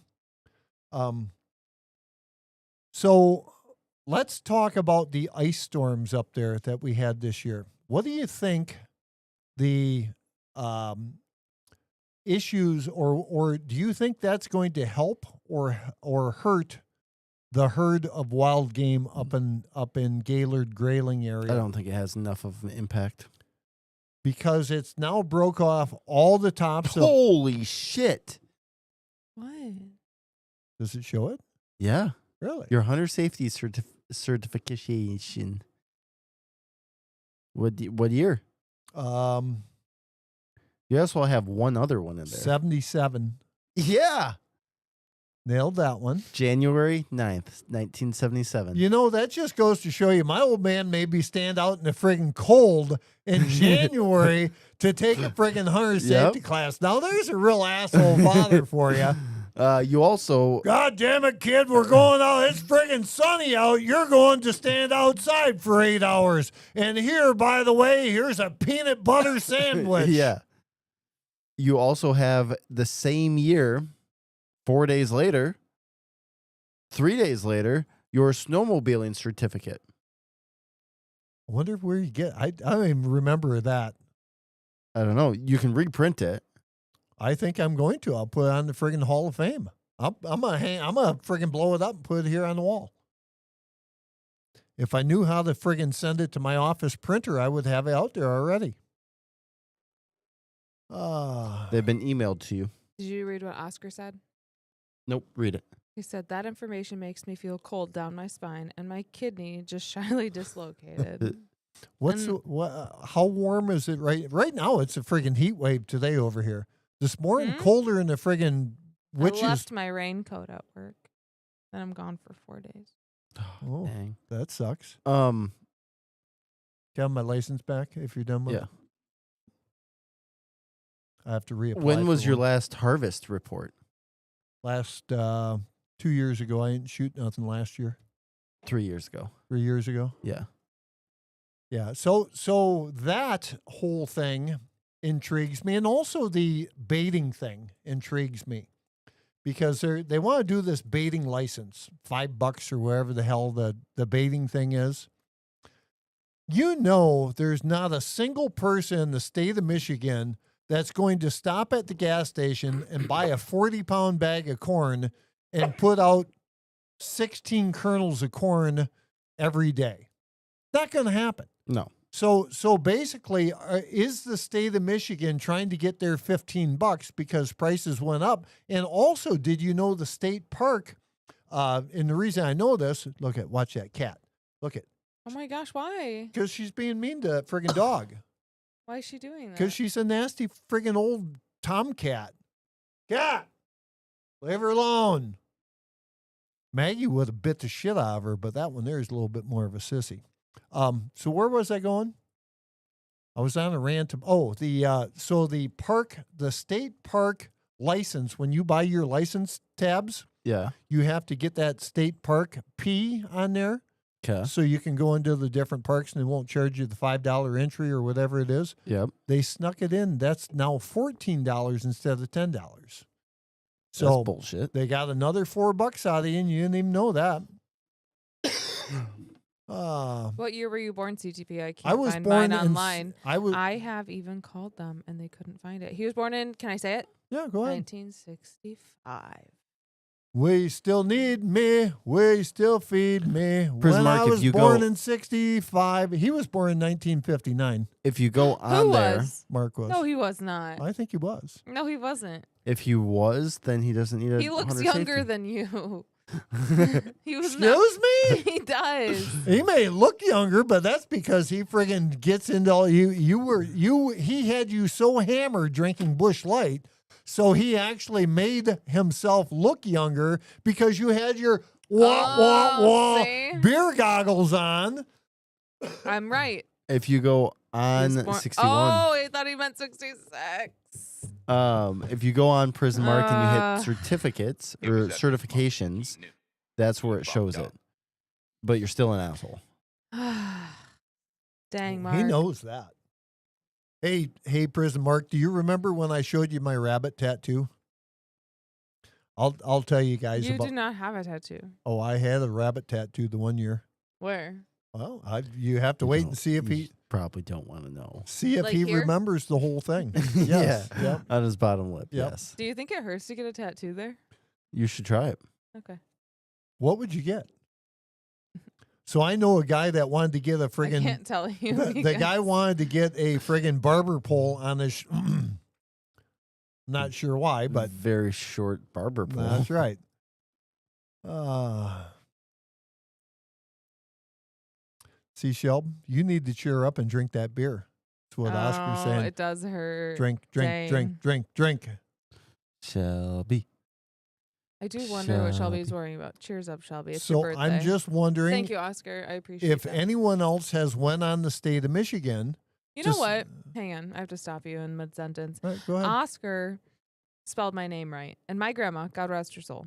so let's talk about the ice storms up there that we had this year. What do you think the issues, or do you think that's going to help or hurt the herd of wild game up in Gaylord Grayling area? I don't think it has enough of an impact. Because it's now broke off all the tops of. Holy shit. What? Does it show it? Yeah. Really? Your hunter safety certification. What year? Um, You also have one other one in there. 77. Yeah. Nailed that one. January 9th, 1977. You know, that just goes to show you my old man made me stand out in the friggin' cold in January to take a friggin' hunter safety class. Now, there's a real asshole father for you. You also... God damn it, kid, we're going out. It's friggin' sunny out. You're going to stand outside for 8 hours. And here, by the way, here's a peanut butter sandwich. Yeah. You also have the same year, 4 days later, 3 days later, your snowmobiling certificate. I wonder where you get. I don't even remember that. I don't know. You can reprint it. I think I'm going to. I'll put it on the friggin' Hall of Fame. I'm gonna friggin' blow it up and put it here on the wall. If I knew how to friggin' send it to my office printer, I would have it out there already. They've been emailed to you. Did you read what Oscar said? Nope. Read it. He said, that information makes me feel cold down my spine and my kidney just shyly dislocated. How warm is it right now? It's a friggin' heat wave today over here. This morning, Hmm? colder in the friggin' I left my raincoat at work. Then I'm gone for 4 days. Oh, Dang. that sucks. Um, Can I have my license back if you're done with Yeah. it? I have to reapply. When was for your one. last harvest report? Last 2 years ago? I didn't shoot nothing last year. 3 years ago. 3 years ago. Yeah. Yeah. So that whole thing intrigues me, and also the baiting thing intrigues me, because they want to do this baiting license, $5 or wherever the hell the baiting thing is. You know, there's not a single person in the state of Michigan that's going to stop at the gas station and buy a 40-pound bag of corn and put out 16 kernels of corn every day. Not going to happen. No. So basically, is the state of Michigan trying to get their $15 because prices went up? And also, did you know the state park? And the reason I know this, watch that cat. Look at. Oh my gosh, why? Because she's being mean to a friggin' dog. Why is she doing that? Because she's a nasty friggin' old tomcat. Cat, leave her alone. Maggie would have bit the shit out of her, but that one there is a little bit more of a sissy. So where was I going? I was on a rant. So the state park license, when you buy your license tabs, Yeah. you have to get that state park P on there. Okay. So you can go into the different parks and they won't charge you the $5 entry or whatever it is. Yep. They snuck it in. That's now $14 instead of $10. So That's bullshit. they got another $4 out of you, and you didn't even know that. What year were you born, CTP? I can't I was find born mine online. I have even called them and they couldn't find it. He was born in, can I say it? Yeah, go ahead. 1965. We still need me. We still feed me. Prison when Mark, I if was you born go- in 65. He was born in 1959. If you go on Who there, was? Mark was. No, he was not. I think he was. No, he wasn't. if he was, then he doesn't need a He looks hunter younger safety. than you. He was Excuse me? He does. He may look younger, but that's because he friggin' gets into all he had you so hammered drinking Busch Light, so he actually made himself look younger because you had your see? beer goggles on. I'm right. If you go He on was born- 61, Oh, I thought he meant 66. if you go on Prison Mark and you Uh, hit certificates or certifications, that's where it shows it. But you're still an asshole. Dang, Mark. He knows that. Hey, Prison Mark, do you remember when I showed you my rabbit tattoo? I'll tell you guys You about. do not have a tattoo. Oh, I had a rabbit tattoo the one year. Where? Well, you have to wait and see if You he probably don't want to know. Like here? remembers the whole thing. Yes. Yeah. Yep. On his bottom lip. Yep. Yes. Do you think it hurts to get a tattoo there? You should try it. Okay. What would you get? So I know a guy that wanted to get a I friggin' can't tell you. the guy wanted to get a friggin' barber pole on his. Not sure why, but very short barber pole. that's right. See, Shelb, you need to cheer up and drink that beer. That's what Oscar's saying. It does hurt. Drink. Shelby. I do wonder what Shelby's Shelby. worrying about. Cheers up, Shelby. It's your So birthday. I'm just wondering Thank you, Oscar. I appreciate if that. anyone else has went on the state of Michigan. You know just- what? Hang on. I have to stop you in mid-sentence. Right, go ahead. Oscar spelled my name right. And my grandma, God rest her soul,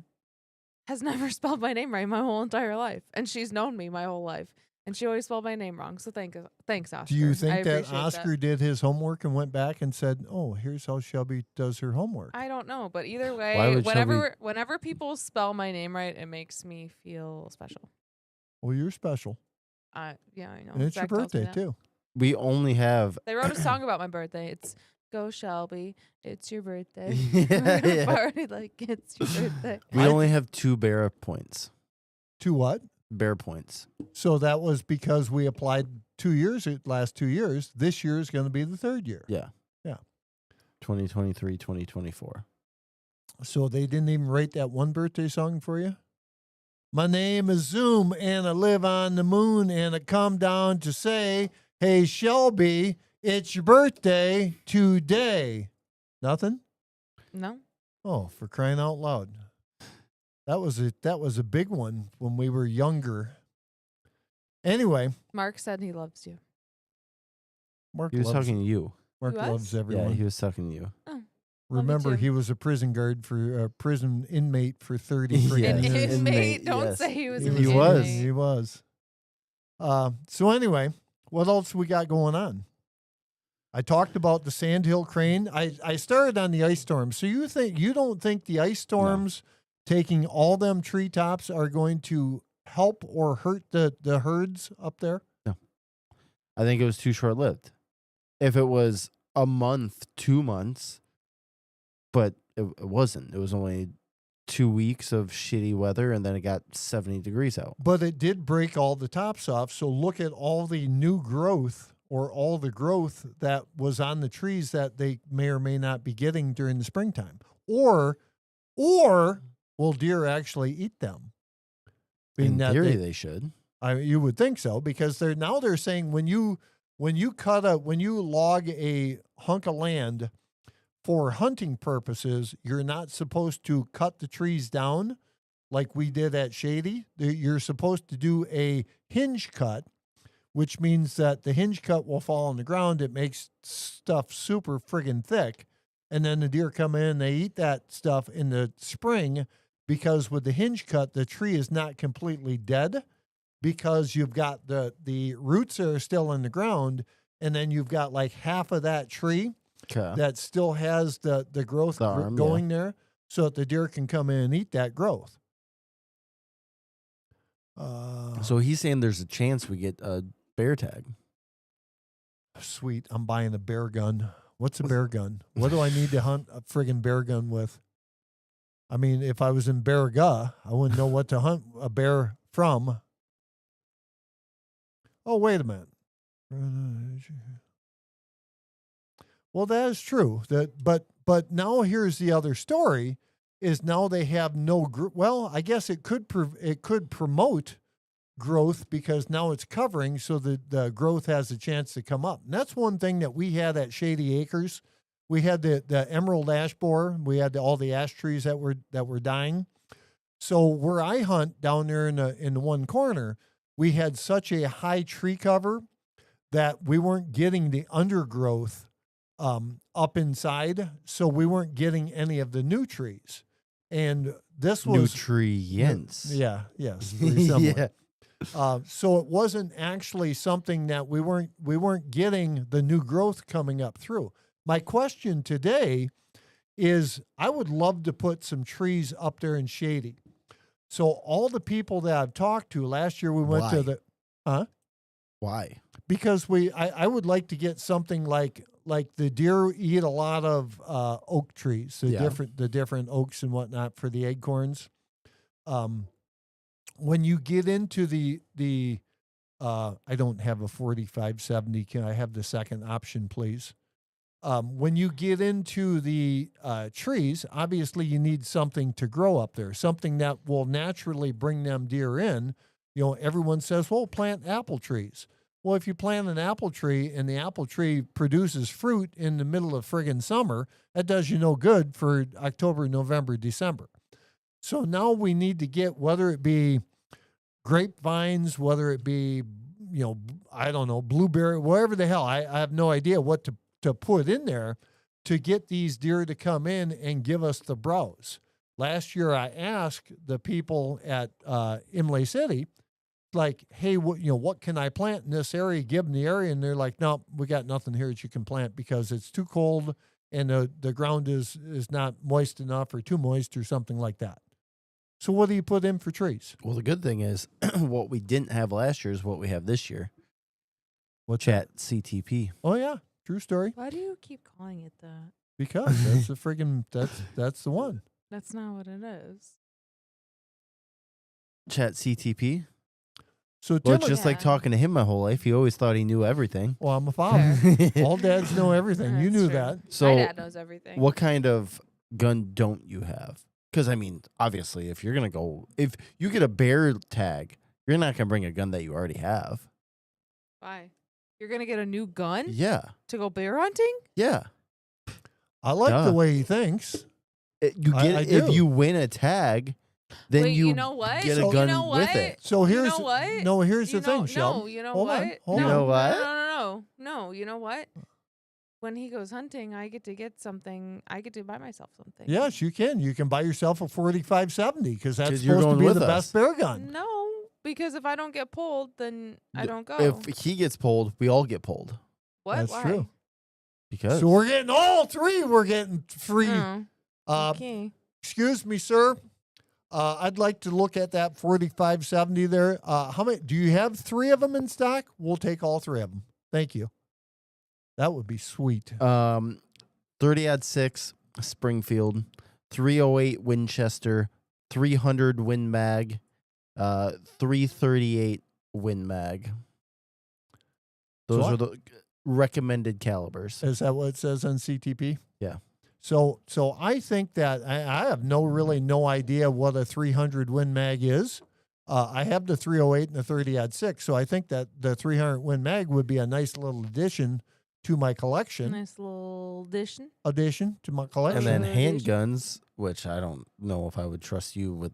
has never spelled my name right my whole entire life. And she's known me my whole life. And she always spelled my name wrong. So thanks, Oscar. Do you I think that appreciate Oscar did his homework and went back and said, "Oh, here's how Shelby does her homework"? I don't know, but either Why way, would whenever people spell my name right, it makes me feel special. Well, you're special, Yeah, I know. and it's your Zach tells me birthday that. too. We only have. They wrote a song about my birthday. It's "Go Shelby, it's your birthday." Yeah, yeah. Party like it's your birthday. We only have 2 bear points. To what? Bear points. So that was because we applied 2 years, last 2 years. This year is going to be the third year. Yeah. Yeah. 2023, 2024. So they didn't even write that one birthday song for you? My name is Zoom, and I live on the moon, and I come down to say, hey, Shelby, it's your birthday today. Nothing? No. Oh, for crying out loud. That was a big one when we were younger. Anyway, Mark said he loves you. Mark He was loves, talking to you. Mark He was? loves Yeah, everyone. he was talking to you. Oh, Love you Remember, too. he was a prison guard for prison inmate for 30 freaking Yes. An years. inmate. Don't yes. say he was He an He inmate. was. He was. So anyway, what else we got going on? I talked about the sandhill crane. I started on the ice storms. So you don't think the ice storms taking all them treetops are going to help or hurt the herds up there? No. I think it was too short lived. If it was a month, 2 months, but it wasn't. It was only 2 weeks of shitty weather, and then it got 70 degrees out. But it did break all the tops off. So look at all the new growth or all the growth that was on the trees that they may or may not be getting during the springtime. Or will deer actually eat them? In theory, they should. You would think so, because they're saying when you log a hunk of land for hunting purposes, you're not supposed to cut the trees down like we did at Shady. You're supposed to do a hinge cut, which means that the hinge cut will fall on the ground. It makes stuff super friggin' thick. And then the deer come in, they eat that stuff in the spring, because with the hinge cut, the tree is not completely dead, because you've got the roots are still in the ground, and then you've got like half of that tree that still has the growth going there, so that the deer can come in and eat that growth. So he's saying there's a chance we get a bear tag. Sweet. I'm buying a bear gun. What's a bear gun? What do I need to hunt a friggin' bear gun with? I mean, if I was in Baraga, I wouldn't know what to hunt a bear from. Oh, wait a minute. Well, that is true. But now here's the other story: is now they have no. Well, I guess it could promote growth, because now it's covering, so the growth has a chance to come up. And that's one thing that we had at Shady Acres. We had the emerald ash borer. We had all the ash trees that were dying. So where I hunt down there in the one corner, we had such a high tree cover that we weren't getting the undergrowth up inside, so we weren't getting any of the new trees. And this was nutrients. Yes, very similar. Yeah. So it wasn't actually something that we weren't getting the new growth coming up through. My question today is, I would love to put some trees up there in Shady. So all the people that I've talked to last year, we went to the, Why? Because I would like to get something like the deer eat a lot of oak trees, the different oaks and whatnot for the acorns. When you get into the I don't have a 4570. Can I have the second option, please? When you get into the trees, obviously you need something to grow up there, something that will naturally bring them deer in. You know, everyone says, well, plant apple trees. Well, if you plant an apple tree and the apple tree produces fruit in the middle of friggin' summer, that does you no good for October, November, December. So now we need to get, whether it be grapevines, whether it be, I don't know, blueberry, whatever the hell, I have no idea what to put in there to get these deer to come in and give us the browse. Last year, I asked the people at Imlay City, like, hey, what can I plant in this area? Give them the area, and they're like, no, we got nothing here that you can plant because it's too cold and the ground is not moist enough, or too moist, or something like that. So what do you put in for trees? Well, the good thing is what we didn't have last year is what we have this year. What's Chat CTP. Oh yeah, true story. Why do you keep calling it that? Because that's the friggin' that's the one. That's not what it is. Chat CTP. So Well, Tim, it's just like talking to him my whole life. He always thought he knew everything. well, I'm a father. All dads know everything. You That's knew true. that. So My dad knows everything. what kind of gun don't you have? Because, I mean, obviously, if you're going to go, if you get a bear tag, you're not going to bring a gun that you already have. Why? You're gonna get a new gun Yeah. to go bear hunting? Yeah. I like the way he thinks. You I get do. If you win a tag, then Wait, you you know what? get a So- gun You know with what? it. So You here's know what? no. Here's You the thing, know, Shelby. no, you know Hold what? on, hold no, on. You know what? No. You know what? when he goes hunting, I get to get something. I get to buy myself something. Yes, you can. You can buy yourself a 4570 because that's 'Cause you're supposed to going be with the us. best bear gun. No, because if I don't get pulled, then I don't go. If he gets pulled, we all get pulled. What? That's Why? true. Because So we're getting all three. We're getting free. Oh, okay. Excuse me, sir. I'd like to look at that 4570 there. How many? Do you have 3 of them in stock? We'll take all 3 of them. Thank you. That would be sweet. 30-06 Springfield, 308 Winchester, 300 Win Mag, 338 Win Mag. Those are the recommended calibers. Is that what it says on CTP? Yeah. So I think that I have no idea what a 300 Win Mag is. I have the 308 and the 30-06, so I think that the 300 Win Mag would be a nice little addition to my collection. Nice little addition. Addition to my collection. And then Recommendation. handguns, which I don't know if I would trust you with.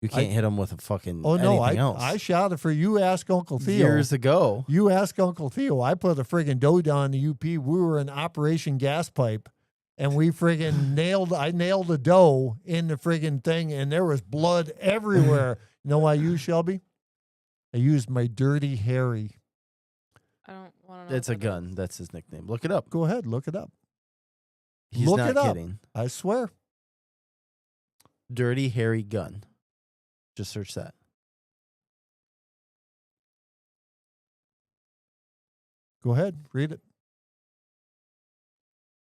You can't hit them with a fucking Oh no, anything else. I shot it for you. Ask Uncle Theo. Years ago. You ask Uncle Theo. I put a friggin' dodo on the UP. We were in Operation Gas Pipe, and we friggin' I nailed a doe in the friggin' thing, and there was blood everywhere. You know what I used, Shelby? I used my Dirty Harry. I don't want to know. It's a gun. That's his nickname. Look it up. Go ahead, look it up. He's Look not it up. kidding. I swear. Dirty Harry gun. Just search that. Go ahead, read it.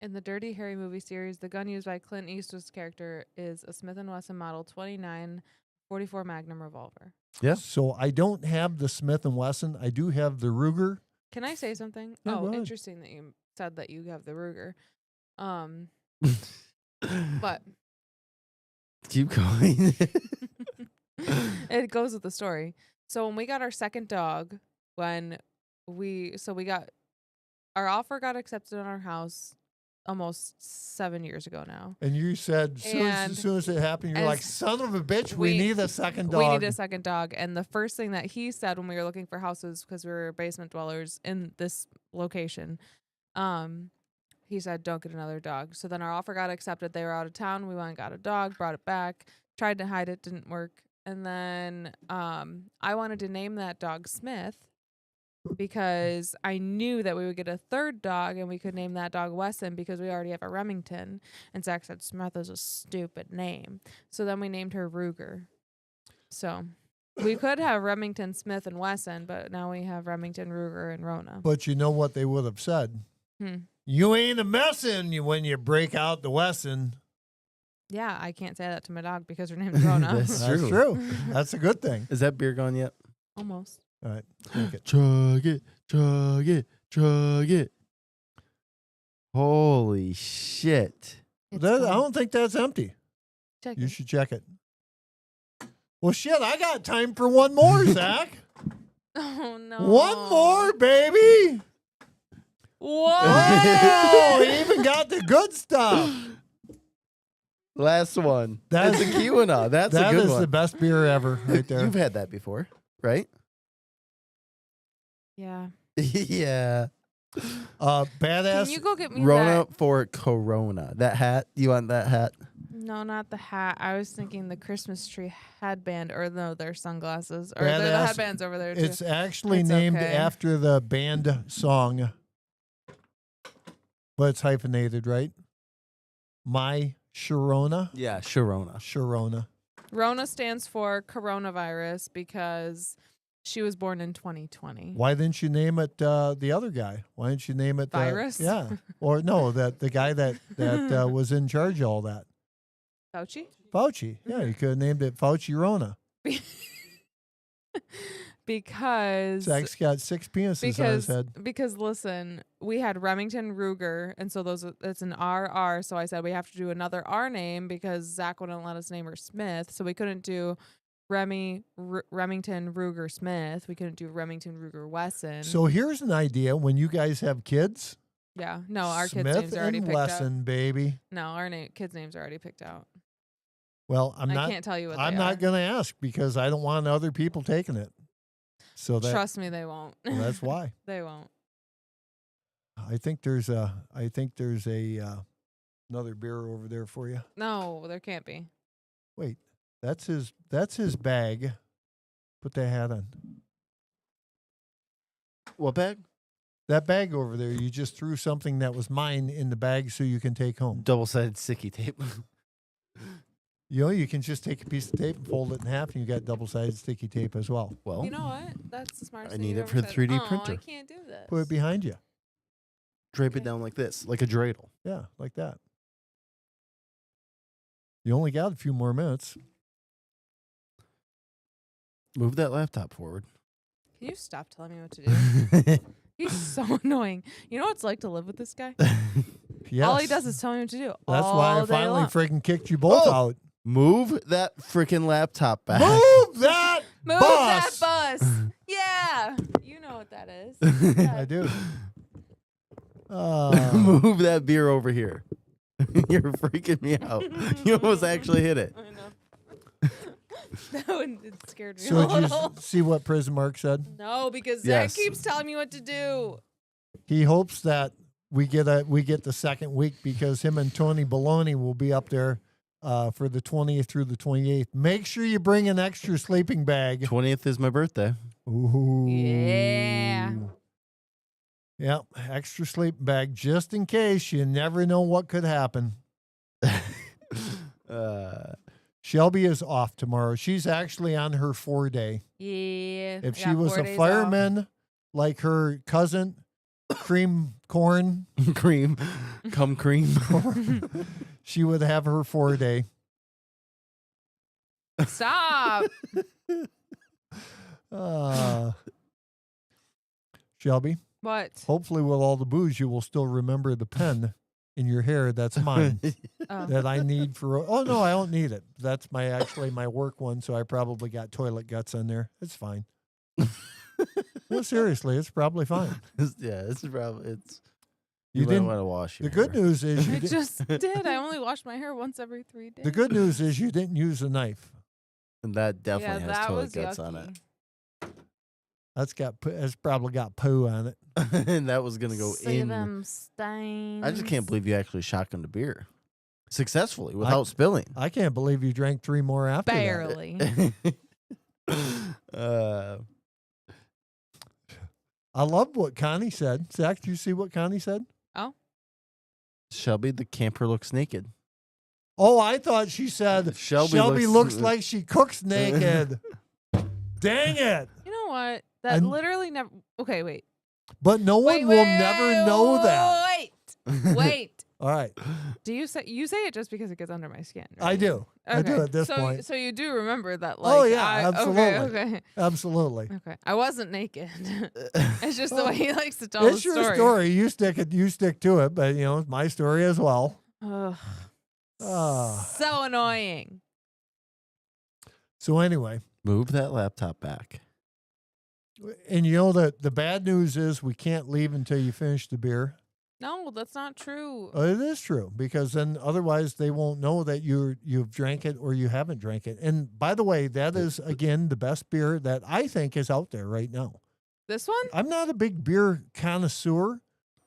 In the Dirty Harry movie series, the gun used by Clint Eastwood's character is a Smith & Wesson Model 29 44 Magnum revolver. Yeah. So I don't have the Smith & Wesson. I do have the Ruger. Can I say something? Yeah, go Oh, ahead. interesting that you said that you have the Ruger. But Keep going. it goes with the story. So when we got our second dog, our offer got accepted on our house almost 7 years ago now. And you said as soon as it happened, you're like, son of a bitch, we need a second dog. We need a second dog. And the first thing that he said when we were looking for houses, because we were basement dwellers in this location, he said, don't get another dog. So then our offer got accepted. They were out of town. We went and got a dog, brought it back, tried to hide it, didn't work. And then I wanted to name that dog Smith because I knew that we would get a third dog and we could name that dog Wesson because we already have a Remington. And Zach said Smith is a stupid name. So then we named her Ruger. So we could have Remington, Smith, and Wesson, but now we have Remington, Ruger, and Rona. But you know what they would have said? You ain't a messin' when you break out the Wesson. Yeah, I can't say that to my dog because her name's Rona. That's That's true. That's a good thing. Is that beer gone yet? Almost. All right. Drink it. Chug it, chug it, chug it. Holy shit. It's I gone. don't think that's empty. Check You it. should check it. Well, shit, I got time for one more, Zach. Oh, no. One more, baby. Whoa. Oh, he even got the good stuff. Last one. That's That's a Kiwana. That's That a good is one. the best beer ever right there. You've had that before, right? Yeah. Yeah. Badass. Can you go get me Rona for Corona. That hat. You want that hat? No, not the hat. I was thinking the Christmas tree headband, or no, their sunglasses, or Badass. the headbands over there too. It's actually It's named okay. after the band song, but it's hyphenated, right? My Sharona. Yeah, Sharona. Sharona. Rona stands for coronavirus because she was born in 2020. Why didn't you name it the other guy? Why didn't you name it Virus? Yeah, or no, that the guy that was in charge of all that, Fauci? Fauci. Yeah, you could have named it Fauci Rona. Because Zach's got 6 penises on his head. because listen, we had Remington Ruger, and so it's an RR. So I said we have to do another R name because Zach wouldn't let us name her Smith, so we couldn't do Remington Ruger Smith. We couldn't do Remington Ruger Wesson. So here's an idea: when you guys have kids, yeah, no, our Smith kids' names are already and picked Wesson, baby. out. No, our kids' names are already picked out. Well, I can't tell you what I'm they not are. going to ask because I don't want other people taking it. So Trust me, they won't. well, that's why. They won't. I think there's a another beer over there for you. No, there can't be. Wait, that's his bag. Put that hat on. What bag? That bag over there, you just threw something that was mine in the bag so you can take home. Double-sided sticky tape. You know, you can just take a piece of tape and fold it in half, and you got double-sided sticky tape as well. Well, You know what? That's the smartest I thing need you've it for ever the said. 3D Oh, printer. I can't do this. Put it behind you. drape it Okay. down like this, like a dreidel. Yeah, like that. You only got a few more minutes. Move that laptop forward. Can you stop telling me what to do? He's so annoying. You know what it's like to live with this guy? Yes. All he does is tell me what to do. That's all why I day finally long. freaking kicked you both Oh! out. Move that freaking laptop back. Move that Move bus. that bus. Yeah. You know what that is. Yeah. I do. Move that beer over here. You're freaking me out. You almost actually hit it. I know. That one it scared me a So did little. you see what Prison Mark said? No, because Yes. Zach keeps telling me what to do. He hopes that we get the second week because him and Tony Baloney will be up there for the 20th through the 28th. Make sure you bring an extra sleeping bag. 20th is my birthday. Ooh. Yeah. Yep, extra sleeping bag just in case. You never know what could happen. Shelby is off tomorrow. She's actually on her 4-day. Yeah. If I she got was 4 a days fireman like her cousin, Cream Corn, Cream. Come cream. she would have her 4-day. off. Stop. Shelby, What? hopefully with all the booze, you will still remember the pen in your hair that's mine Oh. that I need for. Oh no, I don't need it. That's my work one, so I probably got toilet guts on there. It's fine. No, seriously, it's probably fine. Yeah, this is probably You You might didn't. want to wash your The good hair. news is you I did. just did. I only wash my hair once every 3 days. The good news is you didn't use a knife. And that definitely yeah, has that toilet was guts on it. yucky. That's probably got poo on it. And that was going to go See in. them stains. I just can't believe you actually shotgunned a beer successfully without spilling. I can't believe you drank 3 more after that. Barely. I love what Connie said. Zach, did you see what Connie said? Shelby, the camper looks naked. Oh, I thought she said Shelby looks like she cooks naked. Dang it. You know what? That And- literally never. Okay, wait. But no one Wait, will wait, never know that. Wait. All right. Do you say it just because it gets under my skin? I right? do. I do at this so, point. So you do remember that? Oh, Like, yeah, absolutely. Okay. Absolutely. Okay. I wasn't naked. It's just the way he likes to tell It's the your story. story. You stick to it, but it's my story as well. Ugh. Ah. So annoying. So anyway, Move that laptop back. and the bad news is we can't leave until you finish the beer. No, that's not true. It is true because then otherwise they won't know that you've drank it or you haven't drank it. And by the way, that is again the best beer that I think is out there right now. This one? I'm not a big beer connoisseur,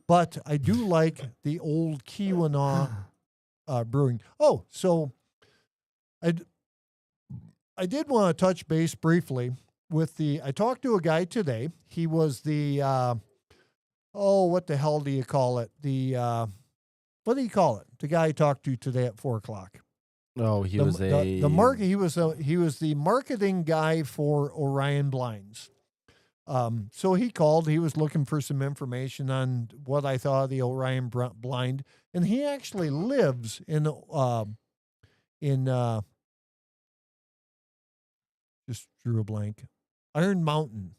but I do like the old Keweenaw brewing. Oh, so I did want to touch base briefly with I talked to a guy today. He was the what the hell do you call it? What do you call it? The guy I talked to today at 4:00. Oh, he was the market. He was the marketing guy for Orion blinds. So he called. He was looking for some information on what I thought of the Orion blind, and he actually lives in just drew a blank. Iron Mountain.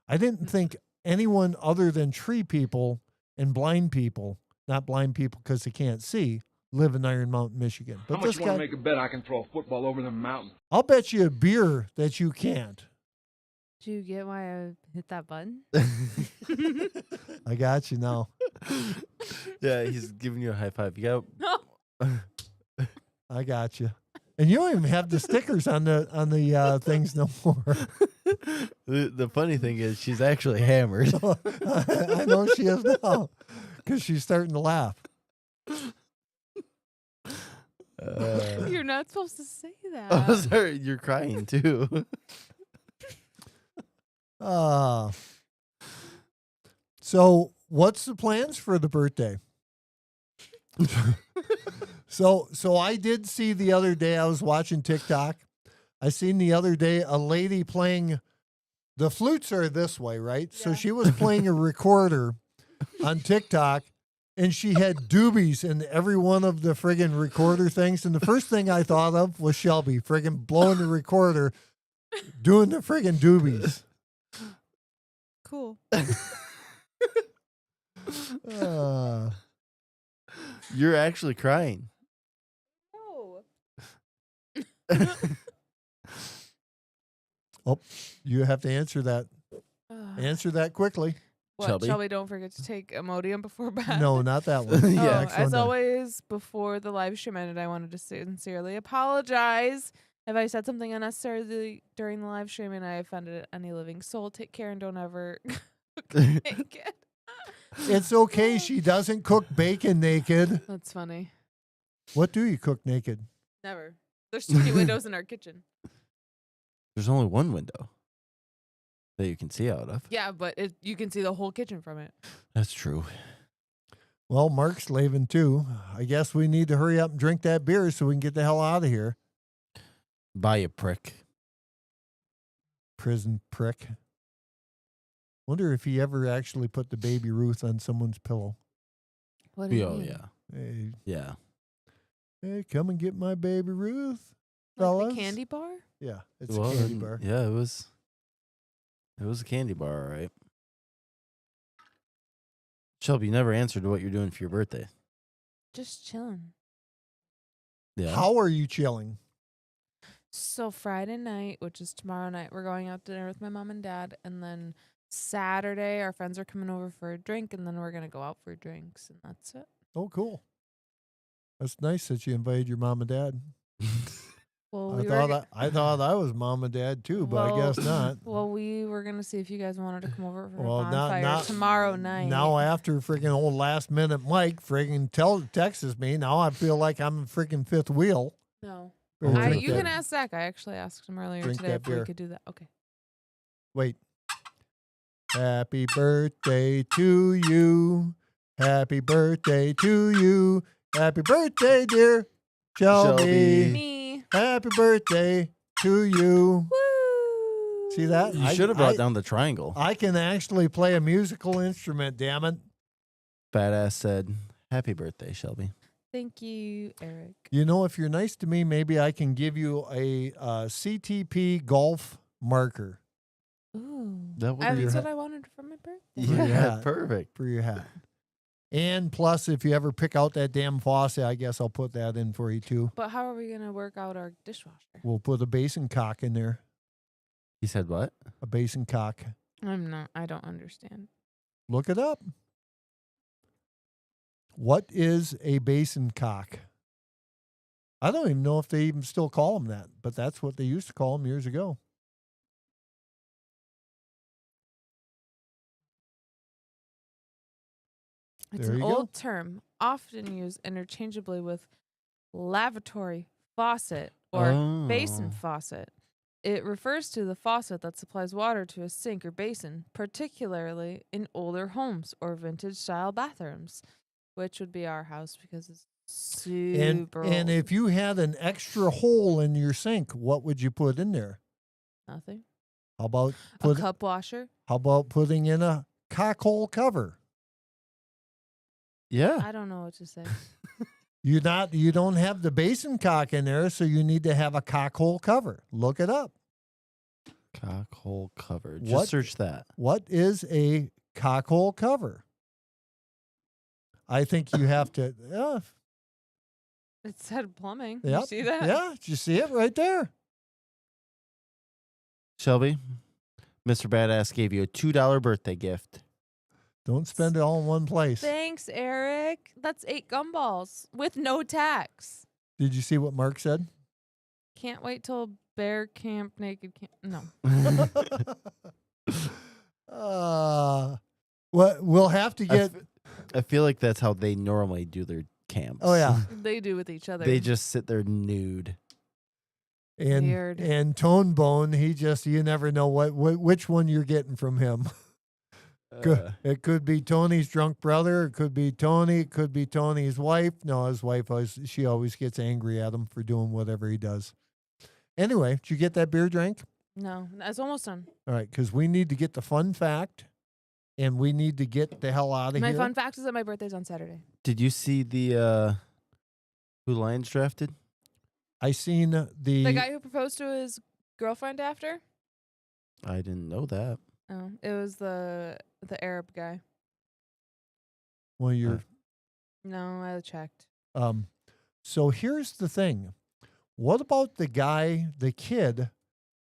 I didn't think anyone other than tree people and blind people, not blind people because they can't see, live in Iron Mountain, Michigan. But How much this you want guy, to make a bet I can throw a football over the mountain? I'll bet you a beer that you can't. Do you get why I hit that button? I got you now. Yeah, he's giving you a high five. You got. I got you. And you don't even have the stickers on the things no more. The funny thing is, she's actually hammered. I know she is now. because she's starting to laugh. You're not supposed to say that. Oh, sorry, you're crying too. So what's the plans for the birthday? So I did see the other day, I was watching TikTok. I seen the other day a lady playing, the flutes are this way, right? So Yeah. she was playing a recorder on TikTok, and she had doobies in every one of the friggin' recorder things. And the first thing I thought of was Shelby friggin' blowing the recorder, doing the friggin' doobies. Cool. You're actually crying. No. Oh, you have to answer that. Answer that quickly. What, Shelby, don't forget to take Imodium before bed. No, not that one. Yeah, Next as one. always, before the live stream ended, I wanted to sincerely apologize if I said something unnecessary during the live stream and I offended any living soul. Take care and don't ever cook naked. It's okay. She doesn't cook bacon naked. That's funny. What do you cook naked? Never. There's too many windows in our kitchen. There's only one window that you can see out of. Yeah, but you can see the whole kitchen from it. That's true. Well, Mark's leaving too. I guess we need to hurry up and drink that beer so we can get the hell out of here. Bye, you prick. Prison prick. Wonder if he ever actually put the Baby Ruth on someone's pillow. What do you Oh, mean? yeah. Hey, Yeah. hey, come and get my Baby Ruth, Like fellas. the candy bar? Yeah, it's Well, a candy bar. Yeah, it was a candy bar, all right. Shelby, you never answered what you're doing for your birthday. Just chilling. Yeah. How are you chilling? So Friday night, which is tomorrow night, we're going out to dinner with my mom and dad, and then Saturday our friends are coming over for a drink, and then we're gonna go out for drinks, and that's it. Oh, cool. That's nice that you invited your mom and dad. Well, I thought I was mom and dad too, but I guess not. Well, we were gonna see if you guys wanted to come over for Well, a bonfire tomorrow night. Now after freaking old last minute Mike freaking texts me, now I feel like I'm a freaking fifth wheel. No. Or drink You that- can ask Zach. I actually asked him earlier Drink today that if beer. we could do that. Okay. Wait. Happy birthday to you. Happy birthday to you. Happy birthday, dear Shelby. Me. Happy birthday to you. Woo. See that? You should have brought down the triangle. I can actually play a musical instrument, damn it. Badass said, "Happy birthday, Shelby." Thank you, Eric. You know, if you're nice to me, maybe I can give you a CTP golf marker Ooh. That would That's be- what I wanted for my birthday. Yeah. Yeah, perfect. for your hat. And plus, if you ever pick out that damn faucet, I guess I'll put that in for you too. But how are we gonna work out our dishwasher? We'll put a basin cock in there. He said what? A basin cock. I don't understand. Look it up. What is a basin cock? I don't even know if they even still call them that, but that's what they used to call them years ago. It's There an you go. old term, often used interchangeably with lavatory faucet or basin Oh. faucet. It refers to the faucet that supplies water to a sink or basin, particularly in older homes or vintage style bathrooms, which would be our house because it's super And old. if you had an extra hole in your sink, what would you put in there? Nothing. How about A cup washer? putting in a cock hole cover? Yeah. I don't know what to say. You don't have the basin cock in there, so you need to have a cock hole cover. Look it up. Cock hole cover. Just What- search that. What is a cock hole cover? I think you have to. It said plumbing. Yep. You see that? Yeah, did you see it right there? Shelby, Mr. Badass gave you a $2 birthday gift. Don't spend it all in one place. Thanks, Eric. That's 8 gumballs with no tax. Did you see what Mark said? Can't wait till bear camp naked camp. No. Well, we'll have to get. I feel like that's how they normally do their camps. Oh yeah. They do with each other. They just sit there nude. Weird. And Tone Bone, you never know which one you're getting from him. It could be Tony's drunk brother. It could be Tony. It could be Tony's wife. No, his wife, she always gets angry at him for doing whatever he does. Anyway, did you get that beer drank? No, it's almost done. All right, because we need to get the fun fact, and we need to get the hell out of My here. fun fact is that my birthday's on Saturday. Did you see the who Lions drafted? I seen The guy who proposed to his girlfriend after? I didn't know that. Oh, it was the Arab guy. Well, you're. No, I checked. So here's the thing. What about the kid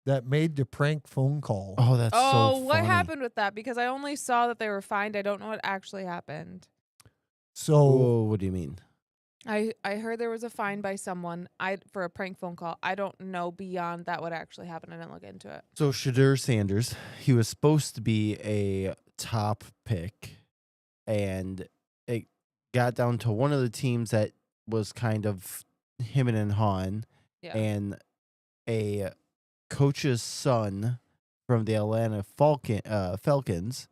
that made the prank phone call? Oh, that's so funny. What happened with that? Because I only saw that they were fined. I don't know what actually happened. So Whoa, what do you mean? I heard there was a fine by someone for a prank phone call. I don't know beyond that what actually happened. I didn't look into it. So Shadur Sanders, he was supposed to be a top pick, and it got down to one of the teams that was kind of him and hawing, Yeah. and a coach's son from the Atlanta Falcons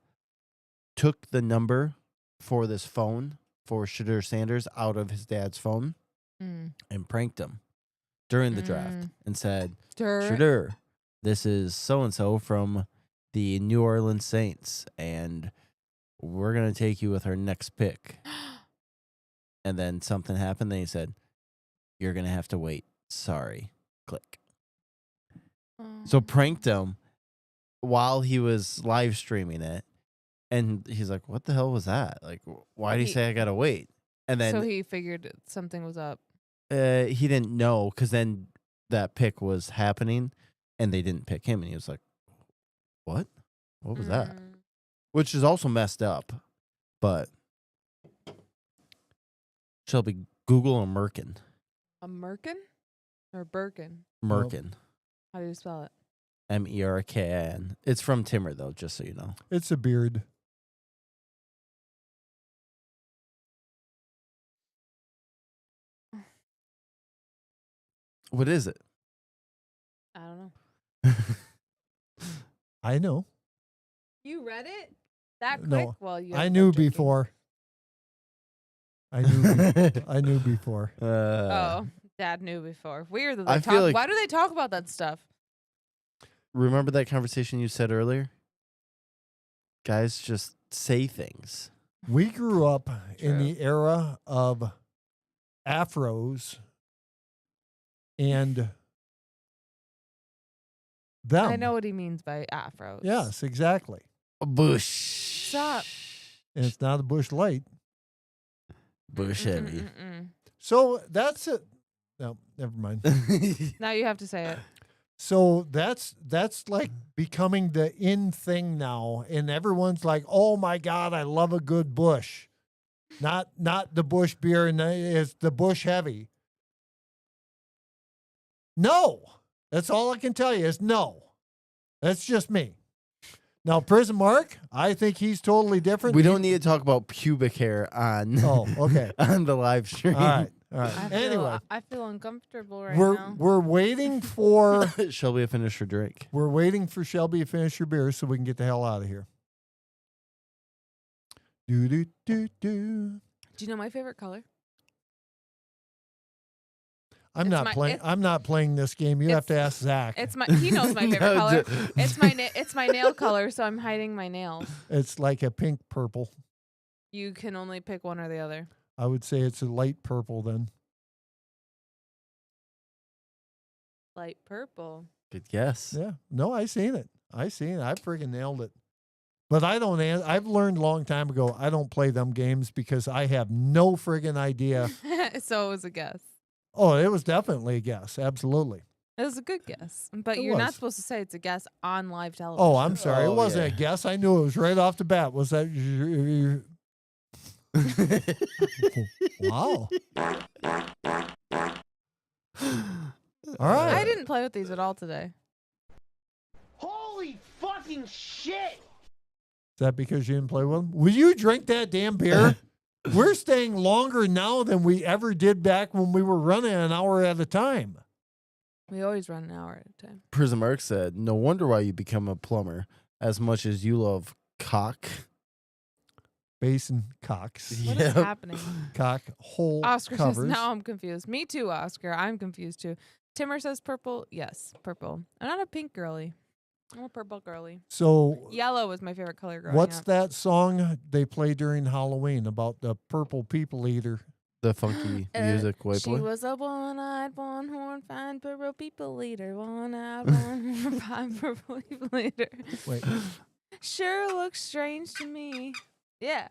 took the number for this phone for Shadur Sanders out of his dad's phone and pranked him during the draft and said, Shadur, this is so-and-so from the New Orleans Saints, and we're going to take you with our next pick. And then something happened. Then he said, you're going to have to wait. Sorry. Click. So pranked him while he was live streaming it. And he's like, what the hell was that? Like, why did he say I got to wait? And then so he figured something was up. He didn't know, because then that pick was happening and they didn't pick him. And he was like, what? What was that? Which is also messed up. But Shelby, Google a merkin. A merkin? Or Birkin? Merkin. How do you spell it? Merkin. It's from Timmer, though, just so you know. It's a beard. What is it? I don't know. I know. You read it that quick? No, Well, you I knew before. I knew before. Dad knew before. Weird that I they feel talk. like- Why do they talk about that stuff? Remember that conversation you said earlier? Guys just say things. We grew up in True. the era of afros and them. I know what he means by afros. Yes, exactly. A bush. Stop. And it's not a Bush Light. Bush heavy. So that's it. No, never mind. Now you have to say it. So that's like becoming the in thing now, and everyone's like, "Oh my God, I love a good Bush." Not the Bush beer, and it's the Bush heavy. No, that's all I can tell you is no. That's just me. Now, Prison Mark, I think he's totally different. We don't need to talk about pubic hair on okay. on the live stream. All right. Anyway, I feel uncomfortable right we're now. we're waiting for Shelby to finish her drink. we're waiting for Shelby to finish her beer so we can get the hell out of here. Do do do do. Do you know my favorite color? I'm It's not my- playing. it's- I'm not playing this game. You have to ask Zach. It's my. He knows my favorite No, color. d- It's my nail color, so I'm hiding my nails. It's like a pink purple. You can only pick one or the other. I would say it's a light purple then. Light purple. Good guess. Yeah. No, I seen it. I freaking nailed it. But I don't. I've learned a long time ago. I don't play them games because I have no friggin' idea. So it was a guess. Oh, it was definitely a guess. Absolutely. It was a good guess, but It you're not was. supposed to say it's a guess on live television. Oh, I'm sorry. It Oh, wasn't yeah. a guess. I knew it was right off the bat. Was that? Wow. All right. I didn't play with these at all today. Holy fucking shit! Is that because you didn't play with them? Will you drink that damn beer? We're staying longer now than we ever did back when we were running an hour at a time. We always run an hour at a time. Prism Arc said, "No wonder why you become a plumber as much as you love cock." Basin cocks. What is happening? Cock hole Oscar covers. says, now I'm confused. Me too, Oscar. I'm confused too. Timmer says purple. Yes, purple. I'm not a pink girly. I'm a purple girly. So Yellow was my favorite color growing what's up. that song they play during Halloween about the purple people eater? The funky music white She boy. was a one-eyed, one-horn, fine purple people eater. One-eyed, one-horn, fine purple people eater. Wait. Sure looks strange to me. Yeah.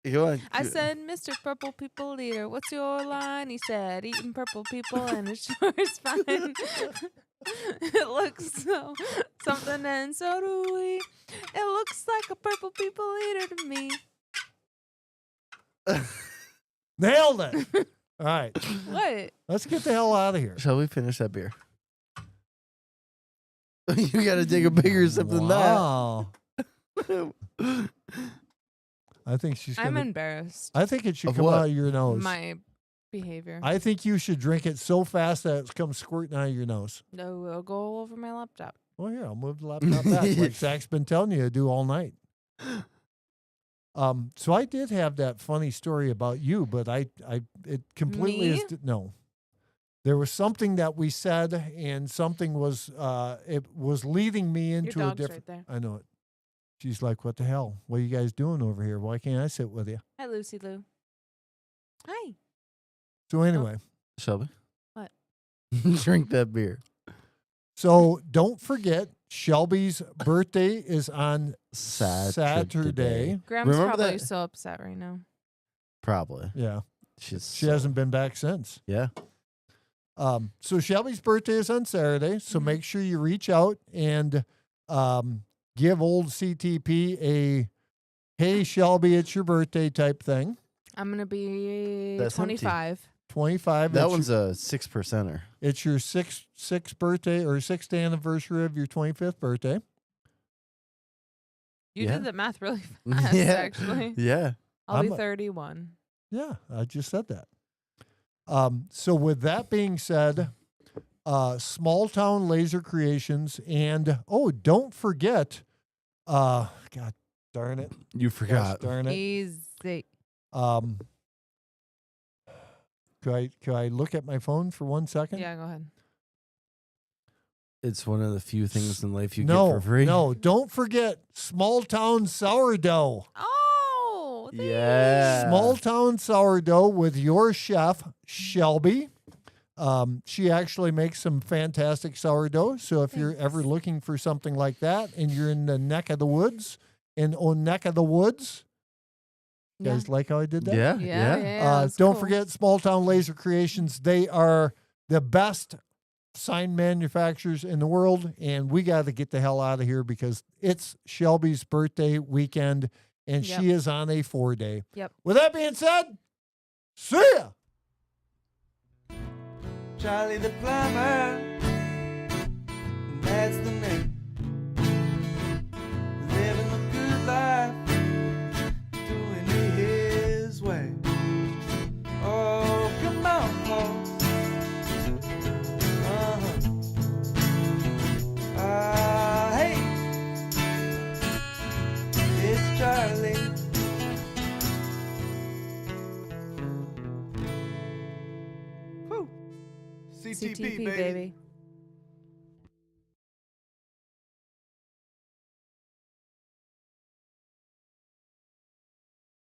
Go on. I said, Mr. Purple People Eater, what's your line? He said, eating purple people, and it sure is fine. It looks so something, and so do we. It looks like a purple people eater to me. Nailed it. All right. What? Let's get the hell out of here. Shall we finish that beer? You got to take a bigger sip than Wow. that. I think she's I'm gonna. embarrassed. I think it should Of come what? out of your nose. My behavior. I think you should drink it so fast that it comes squirting out of your nose. No, it'll go all over my laptop. Well, here, I'll move the laptop back like Zach's been telling you to do all night. So I did have that funny story about you, but it completely Me? no. There was something that we said, and something was it was leading me Your into a dog's different. right there. I know it. She's like, "What the hell? What are you guys doing over here? Why can't I sit with you?" Hi, Lucy Lou. Hi. So anyway, Shelby? What? Drink that beer. so don't forget, Shelby's birthday is on Saturday. Graham's Remember probably that? so upset right now. Probably. Yeah, She's she hasn't been back since. Yeah. So Shelby's birthday is on Saturday, so Mhm. make sure you reach out and give old CTP a "Hey Shelby, it's your birthday" type thing. I'm going to be That's empty. 25. 25. That it's one's your, a 6%er. it's your sixth birthday or sixth anniversary of your 25th birthday. You Yeah. did the math really fast, Yeah. actually. Yeah. I'll be I'm a- 31. Yeah, I just said that. So with that being said, Small Town Laser Creations, and don't forget, God darn it, You gosh forgot. darn it. Easy. Could I look at my phone for 1 second? Yeah, go ahead. It's one of the few things in life you no, get for free. No, don't forget Small Town Sourdough. Oh, thanks. Yeah. Small Town Sourdough with your chef, Shelby. She actually makes some fantastic sourdough. So if you're ever Thanks. looking for something like that and you're in the neck of the woods, you Yeah. guys like how I did that? Yeah. Yeah, Yeah. that's Don't cool. forget Small Town Laser Creations. They are the best sign manufacturers in the world, and we got to get the hell out of here because it's Shelby's birthday weekend, and Yep. she is on a 4-day. Yep. With that being said, see ya. Charlie the plumber, that's the name. Living a good life, doing it his way. Oh, come on, Paul. Hey, it's Charlie. Woo. CTP, CTP, baby. baby.